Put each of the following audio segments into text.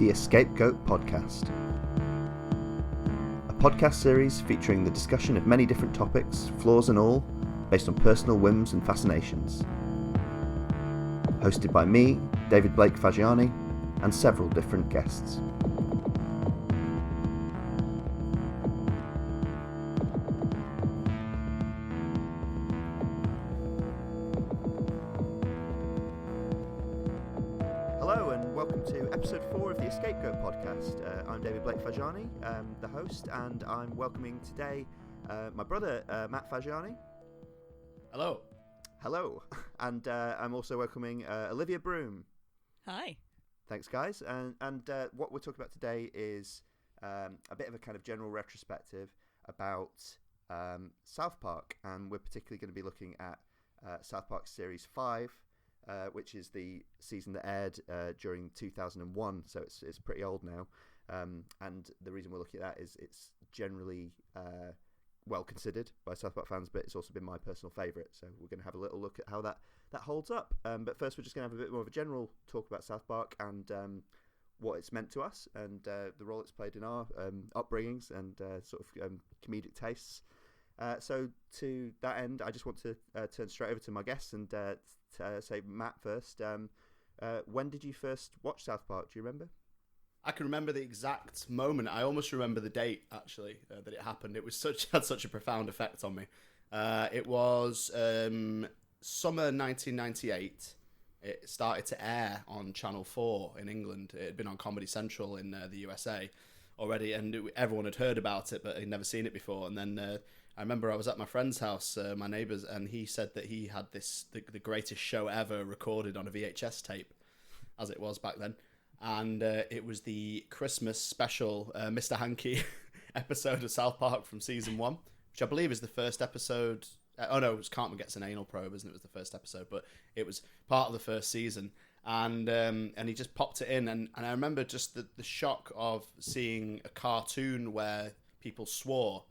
the EscapeGoat podcast. A podcast series featuring the discussion of many different topics, flaws and all, based on personal whims and fascinations. Hosted by me, David Blake Fagiani, and several different guests. Hello and welcome to episode 4 of the EscapeGoat podcast. I'm David Blake Fagiani, the host, and I'm welcoming today my brother Matt Fagiani. Hello. Hello. And I'm also welcoming Olivia Broome. Hi. Thanks, guys. And what we're talking about today is a bit of a kind of general retrospective about South Park, and we're particularly going to be looking at South Park Series 5, which is the season that aired during 2001, so it's pretty old now. And the reason we're looking at that is it's generally well considered by South Park fans, but it's also been my personal favourite, so we're going to have a little look at how that holds up. But first we're just going to have a bit more of a general talk about South Park and what it's meant to us and the role it's played in our upbringings and sort of comedic tastes. So to that end, I just want to turn straight over to my guests and say, Matt first, when did you first watch South Park? Do you remember? I can remember the exact moment. I almost remember the date, actually, that it happened. It was had such a profound effect on me. It was summer 1998. It started to air on Channel 4 in England. It had been on Comedy Central in the USA already, and everyone had heard about it, but had never seen it before. And then I remember I was at my friend's house, my neighbour's, and he said that he had the greatest show ever recorded on a VHS tape, as it was back then. And it was the Christmas special Mr. Hankey episode of South Park from season 1, which I believe is the first episode. Oh no, it was Cartman Gets an Anal Probe, isn't it? It was the first episode, but it was part of the first season. And he just popped it in, and I remember just the shock of seeing a cartoon where people swore.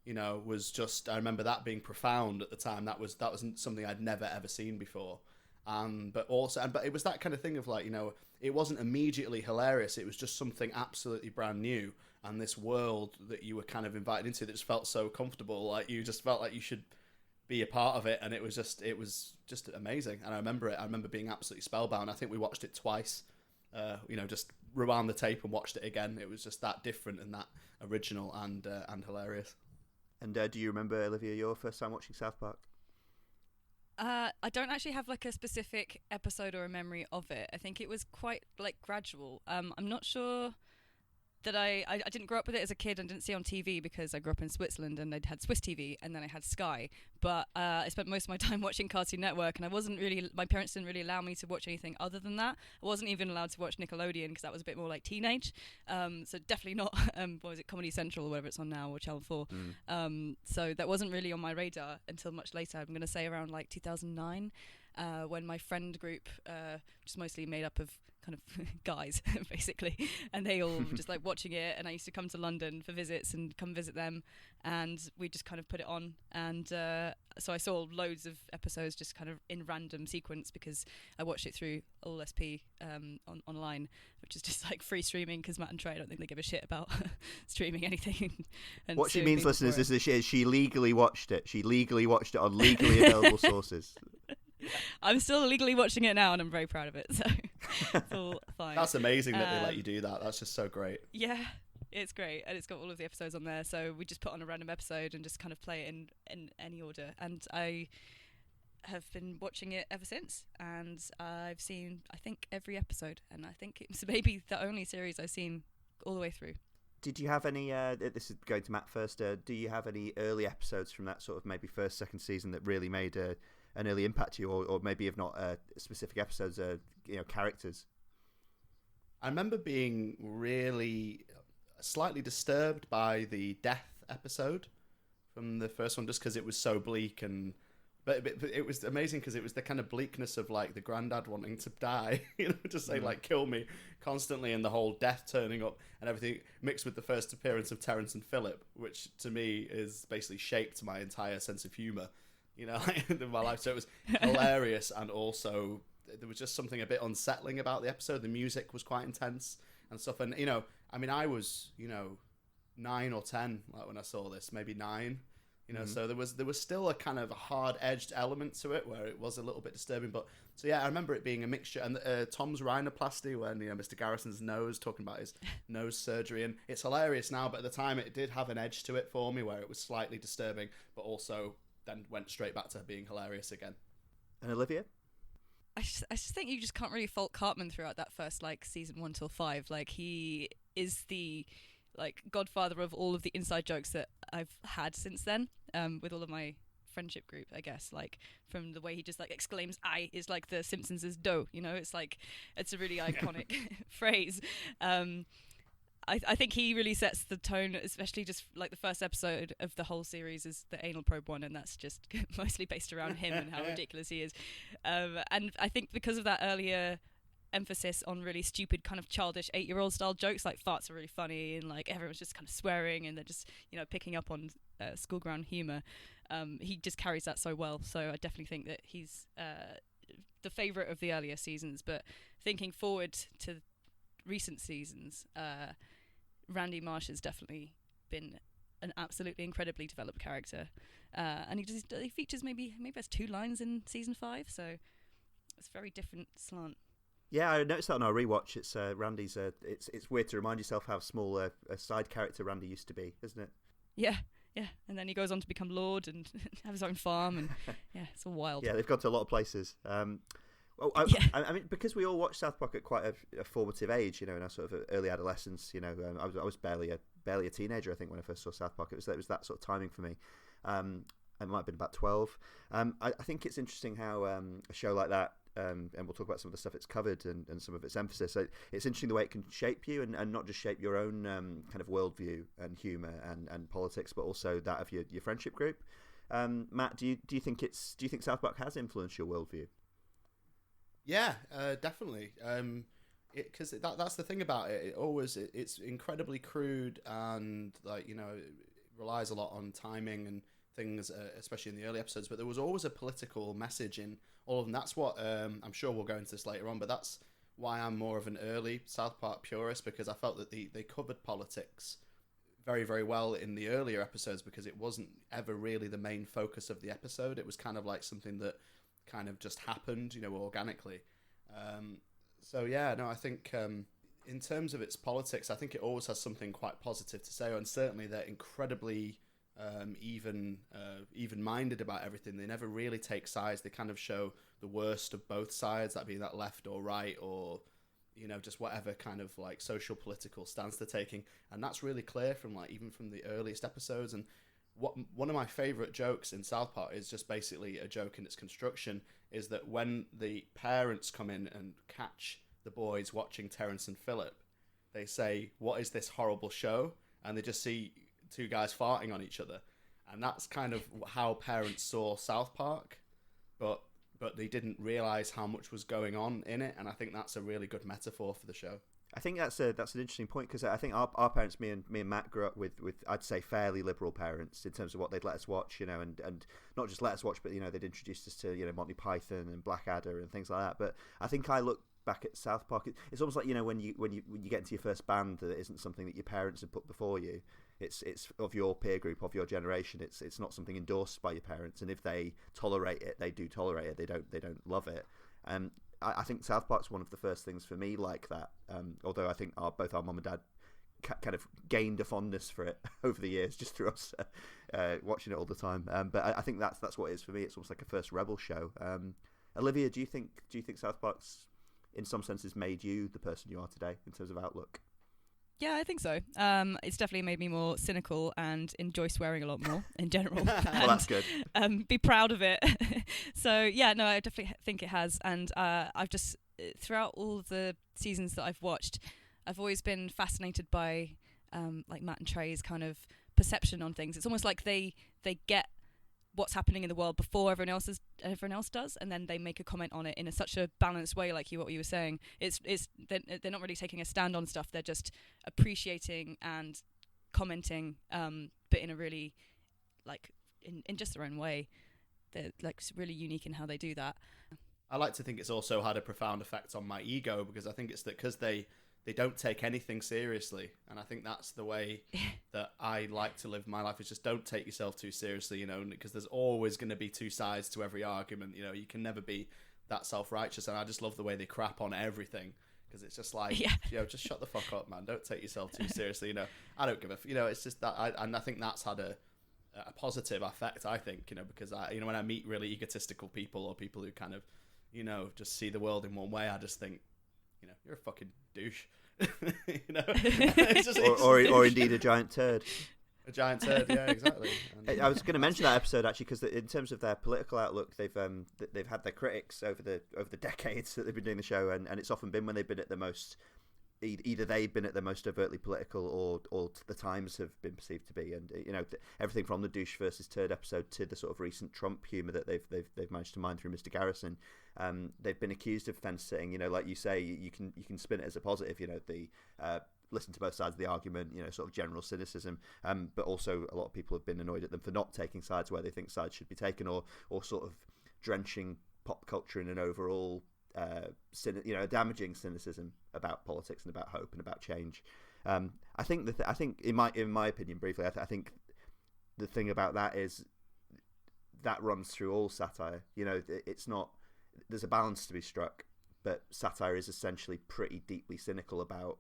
You know, was just, I remember that being profound at the time. That was something I'd never ever seen before. But it was that kind of thing of like, you know, it wasn't immediately hilarious. It was just something absolutely brand new, and this world that you were kind of invited into that just felt so comfortable. Like you just felt like you should be a part of it, and it was just amazing. And I remember it. I remember being absolutely spellbound. I think we watched it twice. You know, just rewound the tape and watched it again. It was just that different and that original and hilarious. And do you remember, Olivia, your first time watching South Park? I don't actually have like a specific episode or a memory of it. I think it was quite like gradual. I'm not sure that I didn't grow up with it as a kid and didn't see it on TV because I grew up in Switzerland and I'd had Swiss TV and then I had Sky. But I spent most of my time watching Cartoon Network, and my parents didn't really allow me to watch anything other than that. I wasn't even allowed to watch Nickelodeon because that was a bit more like teenage. So definitely not, what was it, Comedy Central or whatever it's on now, or Channel 4. So that wasn't really on my radar until much later. I'm going to say around like 2009, when my friend group, which is mostly made up of kind of guys basically, and they all were just like watching it, and I used to come to London for visits and come visit them, and we just kind of put it on, and so I saw loads of episodes just kind of in random sequence because I watched it through All SP online, which is just like free streaming because Matt and Trey, I don't think they give a shit about streaming anything. And what she means, listeners, is that she legally watched it. She legally watched it on legally available sources. I'm still legally watching it now, and I'm very proud of it, so it's all fine. That's amazing that they let you do that. That's just so great. Yeah, it's great, and it's got all of the episodes on there, so we just put on a random episode and just kind of play it in any order, and I have been watching it ever since, and I've seen, I think, every episode, and I think it's maybe the only series I've seen all the way through. Did you have any, this is going to Matt first, do you have any early episodes from that sort of maybe first, second season that really made an early impact to you, or maybe if not specific episodes, characters? I remember being really slightly disturbed by the death episode from the first one, just because it was so bleak, but it was amazing because it was the kind of bleakness of like the granddad wanting to die, you know, just say like kill me constantly, and the whole death turning up and everything mixed with the first appearance of Terrence and Phillip, which to me is basically shaped my entire sense of humour. You know, in my life. So it was hilarious, and also there was just something a bit unsettling about the episode. The music was quite intense, and stuff. And I mean, I was 9 or 10 like when I saw this, maybe 9. So there was still a kind of a hard-edged element to it where it was a little bit disturbing. But so yeah, I remember it being a mixture. And Tom's rhinoplasty, when Mr. Garrison's nose, talking about his nose surgery, and it's hilarious now, but at the time it did have an edge to it for me where it was slightly disturbing, but also then went straight back to being hilarious again. And Olivia? I just think you just can't really fault Cartman throughout that first season 1 till 5. He is the godfather of all of the inside jokes that I've had since then, with all of my friendship group, I guess, from the way he just exclaims "I" is like the Simpsons is "do," it's a really iconic phrase. I think he really sets the tone, especially just the first episode of the whole series is the anal probe one, and that's just mostly based around him and how ridiculous he is. And I think because of that earlier emphasis on really stupid kind of childish 8-year-old style jokes, farts are really funny, and everyone's just kind of swearing and they're just picking up on school ground humor. He just carries that so well, so I definitely think that he's the favorite of the earlier seasons. But thinking forward to recent seasons, Randy Marsh has definitely been an absolutely incredibly developed character, and he features maybe has 2 lines in season 5, so it's a very different slant. Yeah, I noticed that on our rewatch. It's Randy's. It's weird to remind yourself how small a side character Randy used to be, isn't it? Yeah, and then he goes on to become Lord and have his own farm, and yeah, it's all wild. Yeah, they've gone to a lot of places. I mean, because we all watched South Park at quite a formative age, in our sort of early adolescence. I was barely a teenager, I think, when I first saw South Park. It was that sort of timing for me. I might have been about 12. I think it's interesting how a show like that. And we'll talk about some of the stuff it's covered and some of its emphasis. So it's interesting the way it can shape you and not just shape your own kind of worldview and humour and politics, but also that of your friendship group. Matt, do you think South Park has influenced your worldview? Yeah, definitely. Because that's the thing about it. It's incredibly crude and it relies a lot on timing and things, especially in the early episodes. But there was always a political message in all of them. That's what I'm sure we'll go into this later on. But that's why I'm more of an early South Park purist, because I felt that they covered politics very, very well in the earlier episodes, because it wasn't ever really the main focus of the episode. It was kind of like something that kind of just happened, organically. So yeah, no, I think in terms of its politics, I think it always has something quite positive to say, and certainly they're incredibly even-minded about everything. They never really take sides. They kind of show the worst of both sides, that being that left or right, or just whatever kind of social political stance they're taking, and that's really clear from even from the earliest episodes. And one of my favorite jokes in South Park is just basically a joke in its construction, is that when the parents come in and catch the boys watching Terrence and Phillip, they say, "What is this horrible show?" And they just see 2 guys farting on each other. And that's kind of how parents saw South Park, but they didn't realize how much was going on in it. And I think that's a really good metaphor for the show. I think that's an interesting point, because I think our parents, me and Matt, grew up with I'd say fairly liberal parents in terms of what they'd let us watch, and not just let us watch, but they'd introduced us to Monty Python and Blackadder and things like that. But I think I look back at South Park, it's almost like when you get into your first band that isn't something that your parents have put before you. It's of your peer group, of your generation. It's not something endorsed by your parents, and if they tolerate it, they do tolerate it. They don't love it. I think South Park's one of the first things for me like that. Although I think both our mum and dad kind of gained a fondness for it over the years, just through us watching it all the time. But I think that's what it is for me. It's almost like a first rebel show. Olivia, do you think South Park's in some senses made you the person you are today in terms of outlook? Yeah, I think so. It's definitely made me more cynical and enjoy swearing a lot more in general. Well, that's good. Be proud of it. So yeah, no, I definitely think it has. And I've just, throughout all of the seasons that I've watched, I've always been fascinated by Matt and Trey's kind of perception on things. It's almost like they get what's happening in the world before everyone else does, and then they make a comment on it in such a balanced way, like what you were saying. They're not really taking a stand on stuff. They're just appreciating and commenting, but in a really in just their own way. They're really unique in how they do that. I like to think it's also had a profound effect on my ego, because I think it's that because they they don't take anything seriously, and I think that's the way that I like to live my life. Is just don't take yourself too seriously, you know, because there's always going to be two sides to every argument. You know, you can never be that self-righteous, and I just love the way they crap on everything. Because it's just like, you know, just shut the fuck up, man. Don't take yourself too seriously. You know, I don't give a, you know, it's just that, and I think that's had a positive effect. I think, you know, because you know, when I meet really egotistical people or people who kind of, you know, just see the world in one way, I just think, you know, you're a fucking douche. You know, or indeed a giant turd. A giant turd, yeah, exactly. And I was going to mention that episode actually because in terms of their political outlook, they've had their critics over the decades that they've been doing the show, and it's often been when they've been at the most, either they've been at the most overtly political, or the Times have been perceived to be, and you know, everything from the douche versus turd episode to the sort of recent Trump humour that they've managed to mine through Mr. Garrison. They've been accused of fence sitting. You know, like you say, you can spin it as a positive. You know, the listen to both sides of the argument, you know, sort of general cynicism, but also a lot of people have been annoyed at them for not taking sides where they think sides should be taken, or sort of drenching pop culture in an overall damaging cynicism about politics and about hope and about change. I think in my opinion, briefly, I think the thing about that is that runs through all satire. You know, it's not, there's a balance to be struck, but satire is essentially pretty deeply cynical about,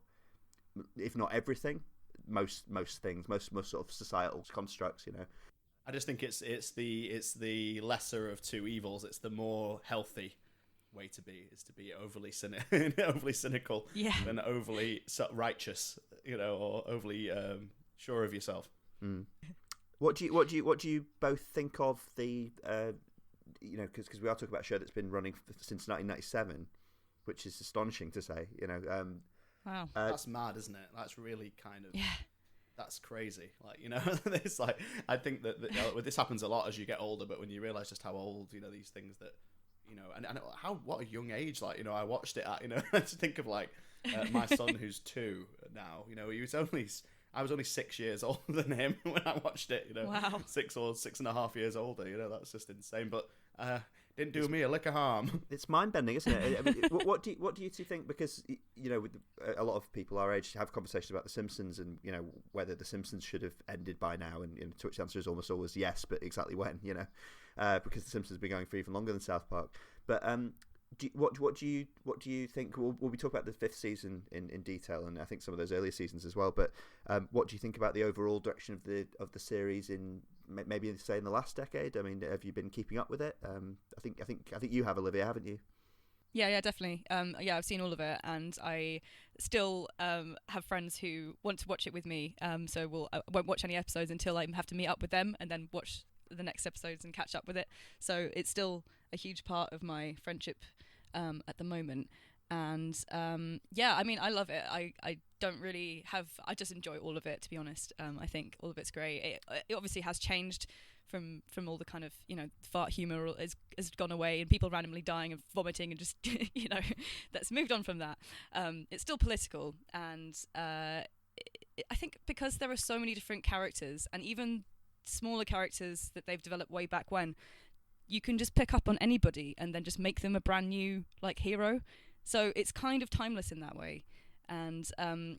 if not everything, most things, most sort of societal constructs, you know. I just think it's the lesser of two evils. It's the more healthy way to be, is to be overly cynical, than overly righteous, you know, or overly sure of yourself. What do you both think of the you know, because we are talking about a show that's been running since 1997, which is astonishing to say, you know. Wow, that's mad, isn't it? That's really kind of that's crazy. Like, you know, it's like, I think that this happens a lot as you get older, but when you realise just how old, you know, these things that, you know, and what a young age, like, you know, I watched it at, you know, I just think of like my son who's 2 now, you know, I was only 6 years older than him when I watched it, you know. Wow. 6 or 6.5 years older, you know, that's just insane. But didn't do me a lick of harm. It's mind-bending, isn't it? I mean, what do you two think? Because, you know, a lot of people our age have conversations about The Simpsons, and, you know, whether The Simpsons should have ended by now, and to which the answer is almost always yes, but exactly when, you know, because The Simpsons have been going for even longer than South Park. But what do you think? We'll be talking about the 5th season in detail, and I think some of those earlier seasons as well. But what do you think about the overall direction of the series in maybe say in the last decade? I mean, have you been keeping up with it? I think you have, Olivia, haven't you? Yeah, definitely. I've seen all of it, and I still have friends who want to watch it with me. So I won't watch any episodes until I have to meet up with them, and then watch the next episodes and catch up with it. So it's still a huge part of my friendship at the moment. And I mean, I love it. I don't really have, I just enjoy all of it, to be honest. I think all of it's great. It obviously has changed from all the kind of, you know, fart humor has gone away, and people randomly dying and vomiting and just, you know, that's moved on from that. It's still political, and I think because there are so many different characters, and even smaller characters that they've developed way back when, you can just pick up on anybody and then just make them a brand new, like, hero. So it's kind of timeless in that way. And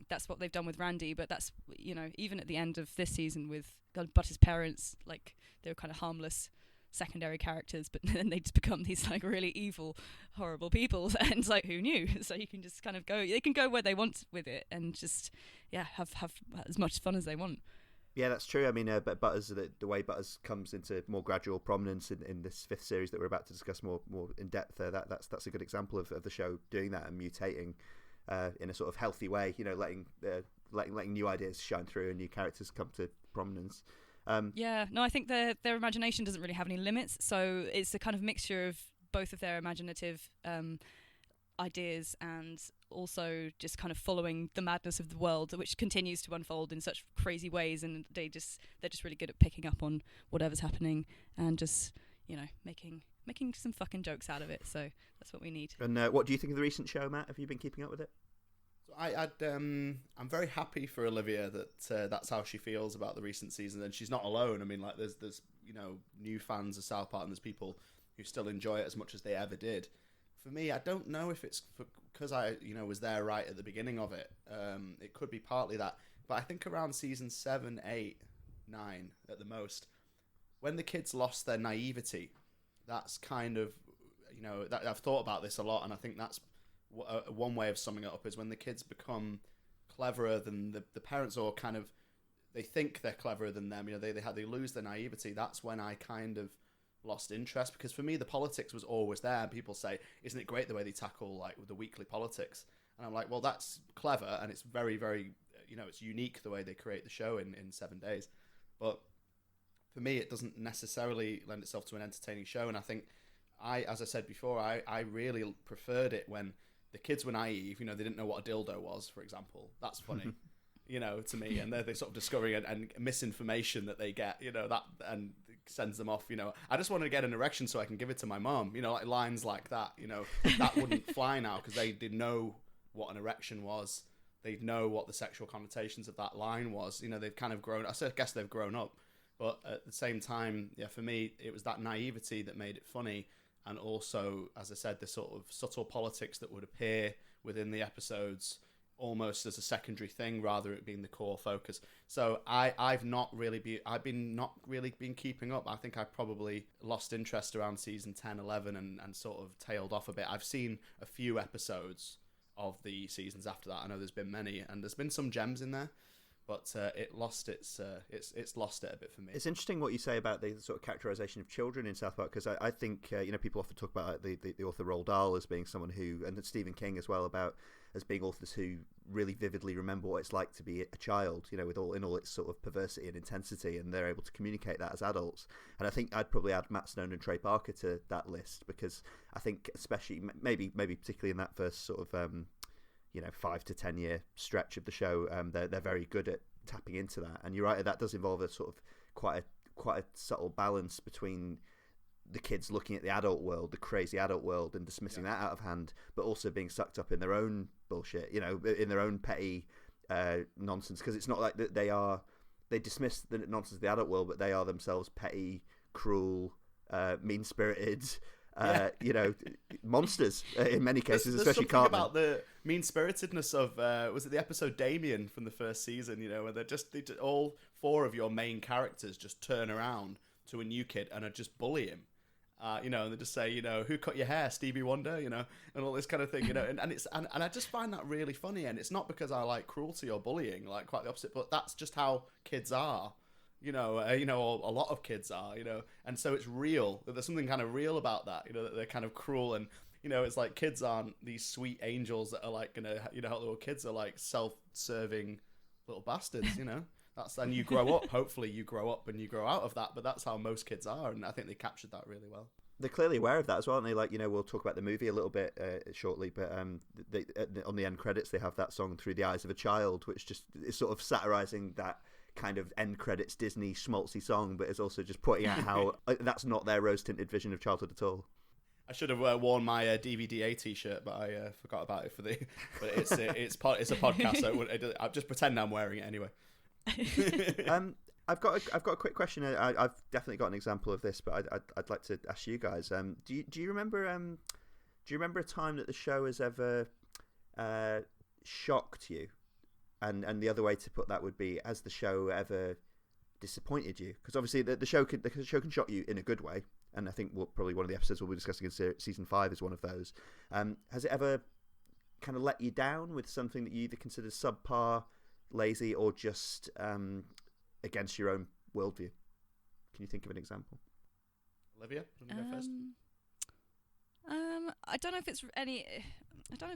that's what they've done with Randy. But that's, you know, even at the end of this season with Butter's parents, like, they were kind of harmless secondary characters, but then they just become these, like, really evil, horrible people. And it's like, who knew? So you can just kind of they can go where they want with it, and just, have as much fun as they want. Yeah, that's true. I mean, but Butters, the way Butters comes into more gradual prominence in this 5th series that we're about to discuss more in depth, that's a good example of the show doing that and mutating in a sort of healthy way. You know, letting new ideas shine through and new characters come to prominence. I think their imagination doesn't really have any limits. So it's a kind of mixture of both of their imaginative ideas and also just kind of following the madness of the world, which continues to unfold in such crazy ways, and they're just really good at picking up on whatever's happening and just, you know, making some fucking jokes out of it. So that's what we need. And what do you think of the recent show, Matt? Have you been keeping up with it? So I'm very happy for Olivia that that's how she feels about the recent season, and she's not alone. I mean, like, there's you know, new fans of South Park, and there's people who still enjoy it as much as they ever did. for me, I don't know if it's because I was there right at the beginning of it. It could be partly that, but I think around season 7, 8, 9 at the most, when the kids lost their naivety, that's kind of that I've thought about this a lot, and I think that's one way of summing it up is when the kids become cleverer than the parents, or kind of they think they're cleverer than them. They lose their naivety. That's when I kind of lost interest, because for me the politics was always there, and people say, isn't it great the way they tackle like the weekly politics? And I'm like, well, that's clever, and it's very, very it's unique the way they create the show in 7 days. But for me, it doesn't necessarily lend itself to an entertaining show. And I think as I said before, I really preferred it when the kids were naive. They didn't know what a dildo was, for example. That's funny, to me. And they're sort of discovering and misinformation that they get, that, and sends them off. I just wanted to get an erection so I can give it to my mom. Like lines like that. That wouldn't fly now, because they didn't know what an erection was. They'd know what the sexual connotations of that line was. They've kind of grown. I guess they've grown up. But at the same time, yeah, for me, it was that naivety that made it funny. And also, as I said, the sort of subtle politics that would appear within the episodes almost as a secondary thing, rather it being the core focus. So I've not really been keeping up. I think I probably lost interest around season 10, 11 and sort of tailed off a bit. I've seen a few episodes of the seasons after that. I know there's been many, and there's been some gems in there. But it's lost it a bit for me. It's interesting what you say about the sort of characterization of children in South Park, because I think people often talk about the author Roald Dahl as being someone who, and Stephen King as well, about as being authors who really vividly remember what it's like to be a child, with all its sort of perversity and intensity, and they're able to communicate that as adults. And I think I'd probably add Matt Stone and Trey Parker to that list, because I think especially maybe particularly in that first sort of 5 to 10 year stretch of the show, they're very good at tapping into that. And you're right, that does involve a sort of quite a subtle balance between the kids looking at the adult world, the crazy adult world, and dismissing that out of hand, but also being sucked up in their own bullshit, in their own petty nonsense. Because it's not like that they dismiss the nonsense of the adult world, but they are themselves petty, cruel, mean-spirited, monsters in many cases, there's especially something Cartman. About the mean-spiritedness of was it the episode Damien from the first season, where they just all 4 of your main characters just turn around to a new kid and are just bully him, and they just say, who cut your hair, Stevie Wonder, and all this kind of thing, and I just find that really funny. And it's not because I like cruelty or bullying, like quite the opposite, but that's just how kids are. A lot of kids are, and so it's real. There's something kind of real about that, that they're kind of cruel, and it's like kids aren't these sweet angels that are like gonna, help little kids. Are like self-serving little bastards, That's, and you grow up. Hopefully, you grow up and you grow out of that. But that's how most kids are, and I think they captured that really well. They're clearly aware of that as well, aren't they? Like, we'll talk about the movie a little bit shortly, but they, on the end credits, they have that song "Through the Eyes of a Child," which just is sort of satirizing that kind of end credits Disney schmaltzy song, but is also just pointing out how that's not their rose-tinted vision of childhood at all. I should have worn my DVDA T-shirt, but I forgot about it for the. But it's a podcast, so I'll just pretend I'm wearing it anyway. I've got a quick question. I've definitely got an example of this, but I'd like to ask you guys. Do you remember a time that the show has ever shocked you? And the other way to put that would be, has the show ever disappointed you? Because obviously the show can shock you in a good way, and I think probably one of the episodes we'll be discussing in season 5 is one of those. Has it ever kind of let you down with something that you either consider subpar, lazy, or just against your own worldview? Can you think of an example? Olivia, do you want to go first? I don't know if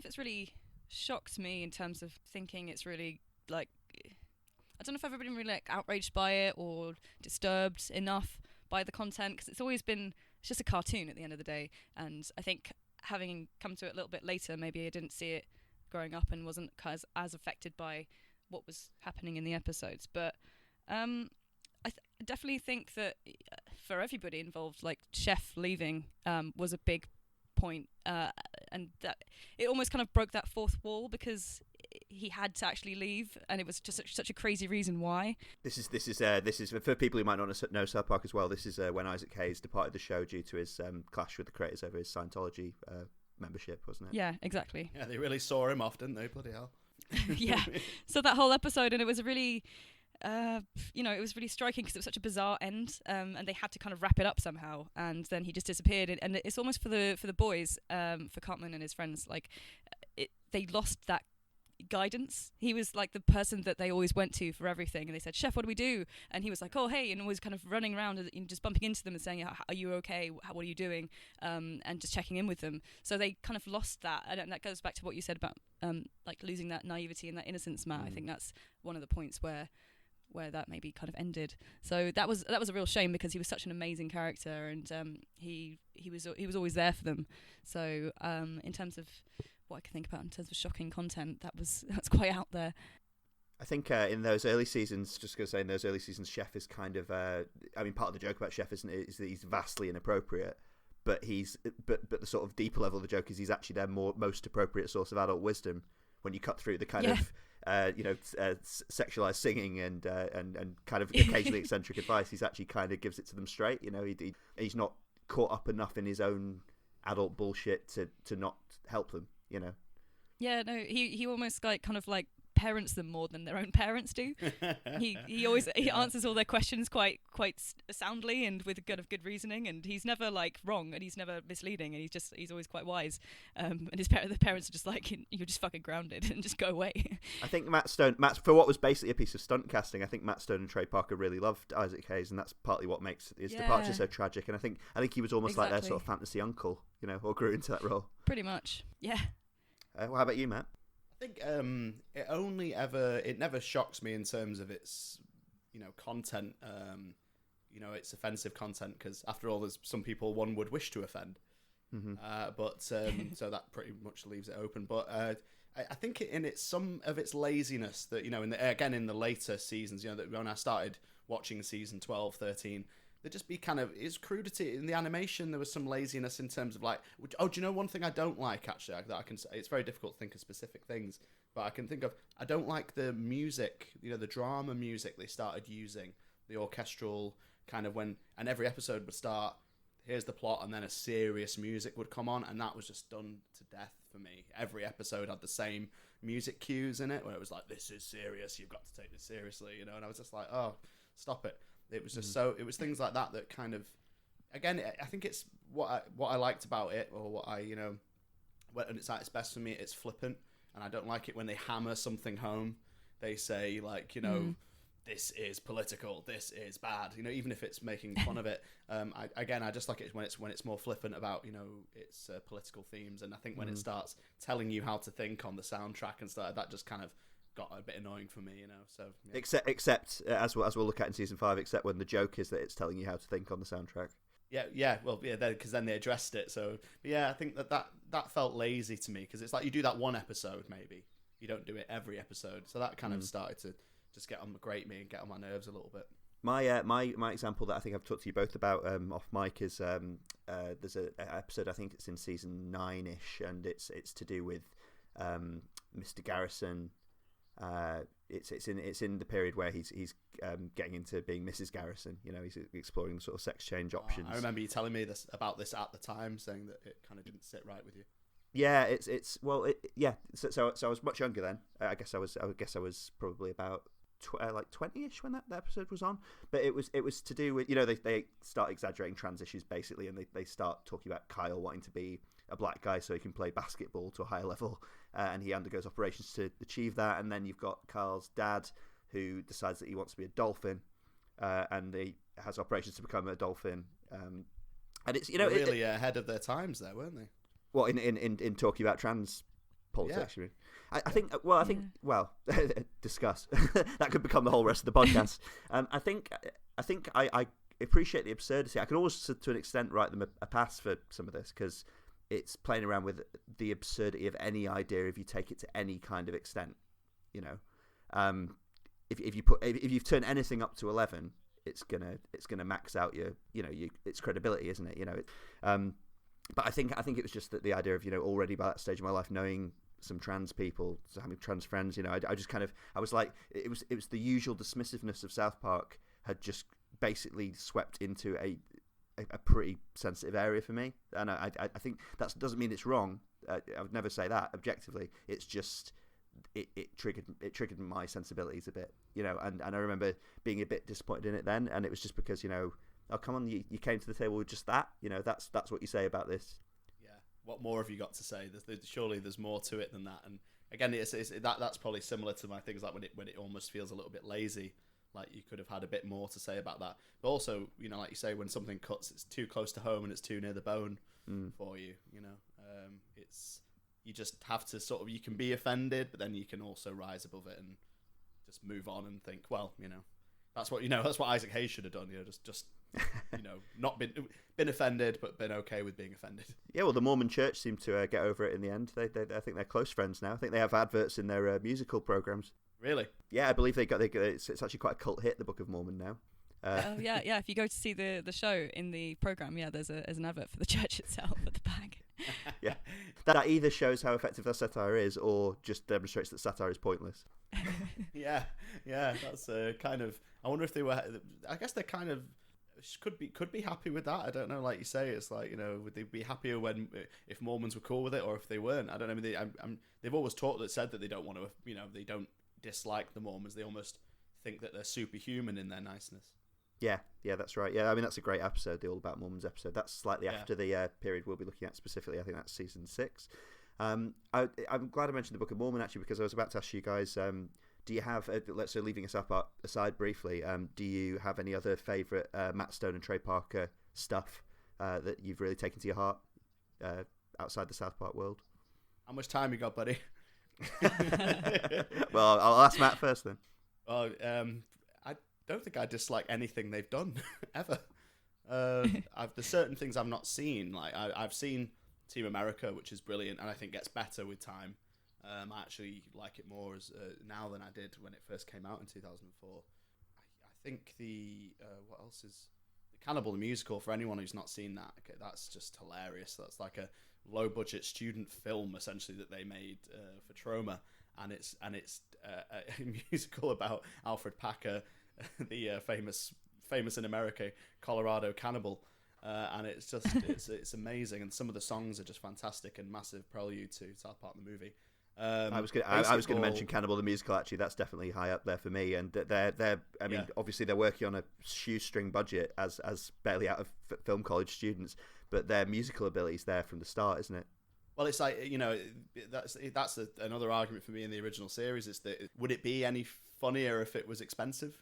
it's really shocked me in terms of thinking it's really like, I don't know if I've ever been really like outraged by it or disturbed enough by the content, because it's just a cartoon at the end of the day. And I think having come to it a little bit later, maybe I didn't see it growing up and wasn't as affected by what was happening in the episodes. But I definitely think that for everybody involved, like Chef leaving was a big point, and that it almost kind of broke that fourth wall, because he had to actually leave, and it was just such a crazy reason why. This is for people who might not know South Park as well. This is when Isaac Hayes departed the show due to his clash with the creators over his Scientology membership, wasn't it? Yeah, exactly. Yeah, they really saw him off, didn't they? Bloody hell. Yeah. So that whole episode, and it was a really, it was really striking because it was such a bizarre end, and they had to kind of wrap it up somehow. And then he just disappeared, and it's almost for the boys, for Cartman and his friends, like they lost that guidance. He was like the person that they always went to for everything, and they said, "Chef, what do we do?" And he was like, "Oh, hey," and was kind of running around and just bumping into them and saying, "Are you okay? What are you doing?" And just checking in with them. So they kind of lost that, and that goes back to what you said about like losing that naivety and that innocence, Matt. I think that's one of the points where that maybe kind of ended. So that was a real shame because he was such an amazing character, and he was always there for them. So in terms of what I can think about in terms of shocking content, that's quite out there. I think in those early seasons, just going to say, in those early seasons, Chef is kind of, part of the joke about Chef is that he's vastly inappropriate, but but the sort of deeper level of the joke is he's actually their most appropriate source of adult wisdom when you cut through the kind of sexualized singing and kind of occasionally eccentric advice. He's actually kind of gives it to them straight. He's not caught up enough in his own adult bullshit to not help them. Yeah, no, he almost kind of parents them more than their own parents do. he always answers all their questions quite soundly and with good reasoning, and he's never wrong, and he's never misleading, and he's always quite wise. And the parents are just like, "You're just fucking grounded and just go away." I think Matt for what was basically a piece of stunt casting, I think Matt Stone and Trey Parker really loved Isaac Hayes, and that's partly what makes his departure so tragic. And I think he was almost like their sort of fantasy uncle, or grew into that role. Pretty much, yeah. Well, how about you, Matt? I think it never shocks me in terms of its content, its offensive content, because after all, there's some people one would wish to offend. But so that pretty much leaves it open. But I think some of its laziness that in the later seasons, that when I started watching season 12, 13. There'd just be kind of is crudity in the animation. There was some laziness in terms of do you know one thing I don't like actually that I can say? It's very difficult to think of specific things, but I can think of I don't like the music, the drama music they started using, the orchestral kind of and every episode would start, here's the plot, and then a serious music would come on, and that was just done to death for me. Every episode had the same music cues in it where it was like, this is serious, you've got to take this seriously, and I was just like, oh, stop it. It was just it was things like that kind of, again, I think it's what I liked about it, or what when it's at its best for me, it's flippant, and I don't like it when they hammer something home. They say this is political, this is bad, even if it's making fun of it. I just like it when it's more flippant about its political themes, and I think when it starts telling you how to think on the soundtrack and stuff, that just kind of got a bit annoying for me, So yeah. Except as we'll look at in season 5, except when the joke is that it's telling you how to think on the soundtrack. Because then they addressed it. So I think that felt lazy to me, because it's like you do that one episode, maybe you don't do it every episode. So that kind of started to just grate me and get on my nerves a little bit. My example that I think I've talked to you both about off mic is there's an episode, I think it's in season 9ish, and it's to do with Mr. Garrison. It's in the period where he's getting into being Mrs. Garrison. He's exploring the sort of sex change options. I remember you telling me about this at the time, saying that it kind of didn't sit right with you. Yeah, So I was much younger then. I guess I was probably about 20ish when that episode was on. But it was to do with they start exaggerating trans issues basically, and they start talking about Kyle wanting to be a black guy so he can play basketball to a higher level, and he undergoes operations to achieve that. And then you've got Carl's dad, who decides that he wants to be a dolphin, and he has operations to become a dolphin. And it's really ahead of their times there, weren't they? Well, in talking about trans politics, you mean? I think discuss. That could become the whole rest of the podcast. I think I appreciate the absurdity. I can also, to an extent, write them a pass for some of this, because it's playing around with the absurdity of any idea if you take it to any kind of extent. If you've turned anything up to 11, it's gonna max out your its credibility, isn't it? But I think it was just that the idea of already by that stage of my life knowing some trans people, so having trans friends, I just kind of, I was like, it was the usual dismissiveness of South Park had just basically swept into a a pretty sensitive area for me, and I think that doesn't mean it's wrong. I would never say that objectively. It's just it triggered my sensibilities a bit, and I remember being a bit disappointed in it then, and it was just because oh come on, you came to the table with just that, that's what you say about this. Yeah, what more have you got to say? Surely there's more to it than that. And again, that's probably similar to my things, like when it almost feels a little bit lazy. Like you could have had a bit more to say about that. But also, like you say, when something cuts, it's too close to home and it's too near the bone for you. It's you just have to sort of, you can be offended, but then you can also rise above it and just move on and think, well, that's what Isaac Hayes should have done. Just not been offended, but been okay with being offended. Yeah, well, the Mormon Church seemed to get over it in the end. I think they're close friends now. I think they have adverts in their musical programs. Really? Yeah, I believe it's actually quite a cult hit, the Book of Mormon now. Yeah. If you go to see the show in the program, there's an advert for the church itself at the back. Yeah, that either shows how effective their satire is, or just demonstrates that satire is pointless. yeah, that's kind of. I wonder if they were. I guess they kind of could be happy with that. I don't know. Like you say, it's like, would they be happier if Mormons were cool with it, or if they weren't? I don't know. They've always said that they don't want to. They don't dislike the Mormons. They almost think that they're superhuman in their niceness. Yeah, that's right. Yeah, I mean, that's a great episode, the All About Mormons episode. That's slightly after the period we'll be looking at specifically. I think that's season 6. I'm glad I mentioned the Book of Mormon, actually, because I was about to ask you guys, do you have, let's say leaving us up aside briefly, do you have any other favourite Matt Stone and Trey Parker stuff that you've really taken to your heart outside the South Park world? How much time you got, buddy? Well, I'll ask Matt first then. Well, I don't think I dislike anything they've done ever. There's certain things I've not seen. Like I've seen Team America, which is brilliant, and I think gets better with time. I actually like it more now than I did when it first came out in 2004. I think what else is the Cannibal the Musical? For anyone who's not seen that, that's just hilarious. That's like a low budget student film essentially that they made for Trauma, and it's a musical about Alfred Packer, the famous in America Colorado cannibal, and it's just it's amazing, and some of the songs are just fantastic and massive prelude to South Park the movie. I was going to mention Cannibal the Musical. Actually, that's definitely high up there for me. And obviously they're working on a shoestring budget as barely out of film college students, but their musical ability's there from the start, isn't it? Well, it's like, that's another argument for me in the original series, is that would it be any funnier if it was expensive?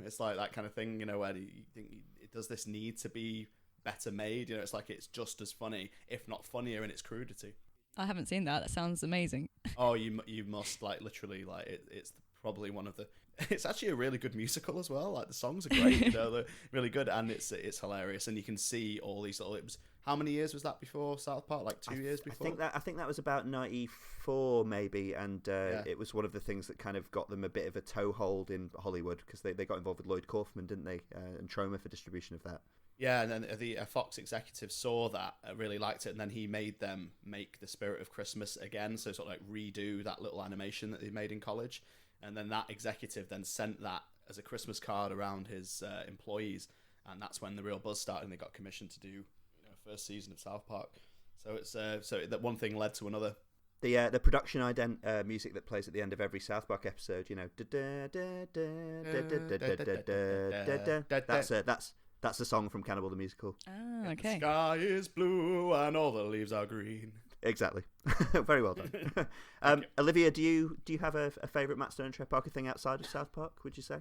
It's like that kind of thing. Where you think, does this need to be better made? It's like it's just as funny, if not funnier, in its crudity. I haven't seen that. That sounds amazing. Oh, you must, like, literally, like it's probably one of the. It's actually a really good musical as well. Like the songs are great, they're really good, and it's hilarious. And you can see all these little. It was, how many years was that before South Park? Like 2 years before. I think that was about 94 maybe, and it was one of the things that kind of got them a bit of a toehold in Hollywood, because they got involved with Lloyd Kaufman, didn't they, and Troma for distribution of that. Yeah, and then the Fox executive saw that, really liked it, and then he made them make The Spirit of Christmas again, so sort of like redo that little animation that they made in college. And then that executive then sent that as a Christmas card around his employees, and that's when the real buzz started, and they got commissioned to do first season of South Park. So it's so that one thing led to another. The production music that plays at the end of every South Park episode, that's a song from Cannibal the Musical. Oh, okay. The sky is blue and all the leaves are green. Exactly. Very well done. Olivia, do you have a favourite Matt Stone and Trey Parker thing outside of South Park, would you say?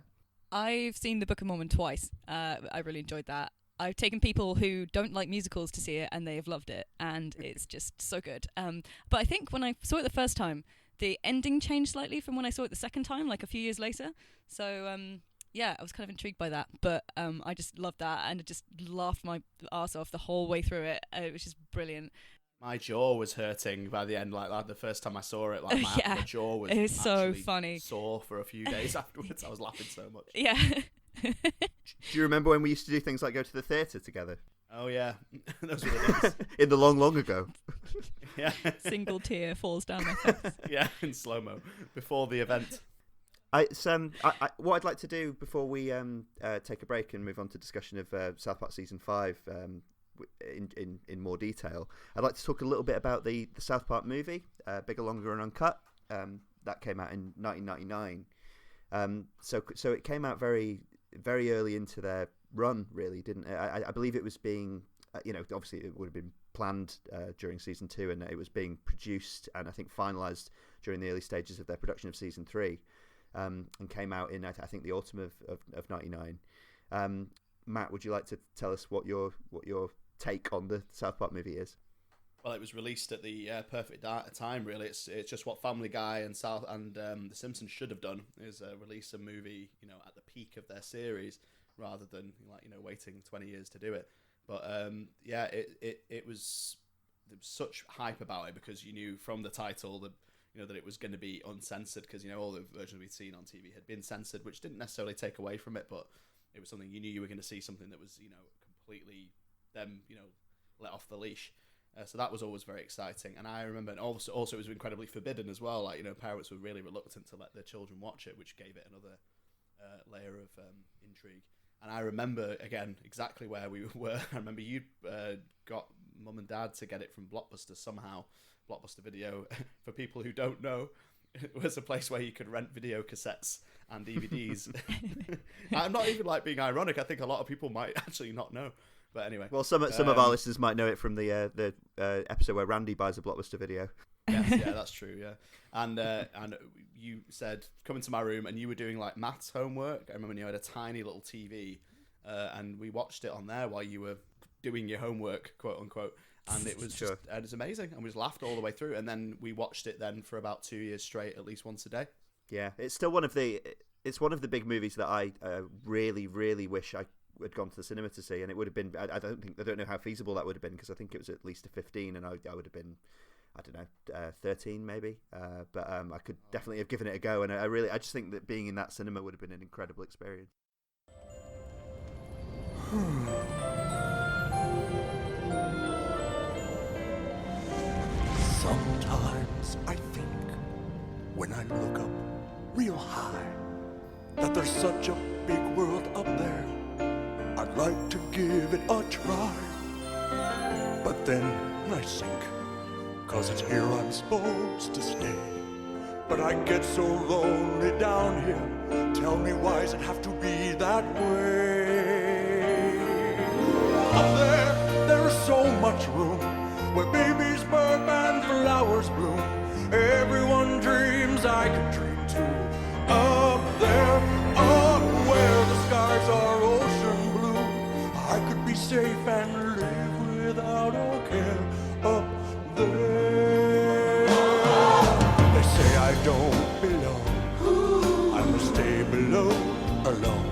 I've seen The Book of Mormon twice. I really enjoyed that. I've taken people who don't like musicals to see it, and they have loved it, and it's just so good. But I think when I saw it the first time, the ending changed slightly from when I saw it the second time, like a few years later. So I was kind of intrigued by that, but I just loved that, and I just laughed my arse off the whole way through it. It was just brilliant. My jaw was hurting by the end, like the first time I saw it. Like my jaw was. It was so funny. Sore for a few days afterwards. I was laughing so much. Yeah. Do you remember when we used to do things like go to the theatre together? Oh yeah, those were the days. In the long ago. Yeah. Single tear falls down my face. Yeah, in slow mo before the event. What I'd like to do before we take a break and move on to discussion of South Park season 5 in more detail, I'd like to talk a little bit about the South Park movie, Bigger, Longer and Uncut. That came out in 1999. So it came out very, very early into their run, really, didn't it? I believe it was being, obviously it would have been planned during season 2, and it was being produced and I think finalised during the early stages of their production of season 3, and came out in I think the autumn of 99. Matt, would you like to tell us what your take on the South Park movie is? Well, it was released at the perfect time, really. It's just what Family Guy and The Simpsons should have done, is release a movie, at the peak of their series, rather than waiting 20 years to do it. But it was there was such hype about it because you knew from the title that that it was going to be uncensored, because all the versions we'd seen on TV had been censored, which didn't necessarily take away from it, but it was something you knew you were going to see something that was completely them let off the leash. So that was always very exciting, and I remember, and also it was incredibly forbidden as well. Like parents were really reluctant to let their children watch it, which gave it another layer of intrigue. And I remember again exactly where we were. I remember you got mum and dad to get it from Blockbuster somehow. Blockbuster Video, for people who don't know, it was a place where you could rent video cassettes and DVDs. I'm not even being ironic. I think a lot of people might actually not know. But anyway, well, some of our listeners might know it from the episode where Randy buys a Blockbuster Video. Yes, yeah, that's true. Yeah, and you said come into my room, and you were doing maths homework. I remember you had a tiny little TV, and we watched it on there while you were doing your homework, quote unquote. And it was just, it was amazing, and we just laughed all the way through. And then we watched it then for about 2 years straight, at least once a day. Yeah, it's still one of the big movies that I really, really wish I had gone to the cinema to see, and it would have been. I don't know how feasible that would have been, because I think it was at least a 15, and I would have been, I don't know, 13 maybe. But I could definitely have given it a go, and I just think that being in that cinema would have been an incredible experience. Sometimes I think, when I look up real high, that there's such a big world up there. I'd like to give it a try. But then I sink, 'cause it's here I'm supposed to stay. But I get so lonely down here. Tell me, why does it have to be that way? Up there is so much room, where babies burp and flowers bloom. Everyone dreams I could dream too. Up there, up where the skies are ocean blue, I could be safe and live without a care. Up there, they say I don't belong. I must stay below alone,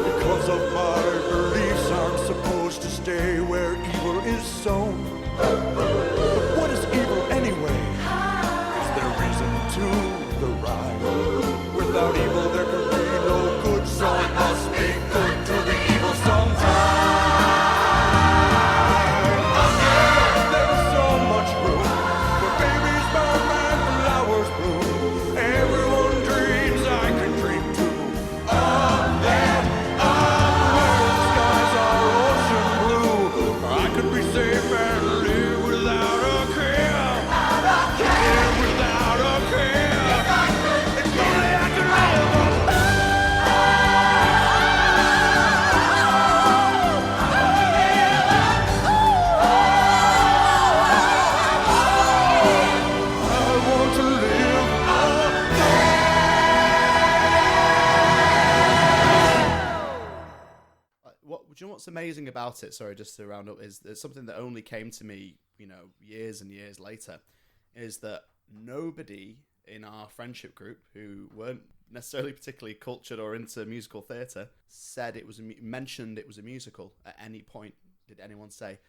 because of my beliefs. I'm supposed to stay where evil is sown. But what is evil anyway? Is there reason to the rhyme? Without evil there can be no good, so it must be good to be evil sometime. There's so much room, where babies burn and flowers bloom. Everyone dreams I can dream too. Up there, up where the skies are ocean blue, I could be safe and live without a care. Live without a care. If only I could live up there. I want to live up Do you know what's amazing about it? Sorry, just to round up, is there's something that only came to me, years and years later, is that nobody in our friendship group who weren't necessarily particularly cultured or into musical theatre said it was mentioned it was a musical at any point. Did anyone say,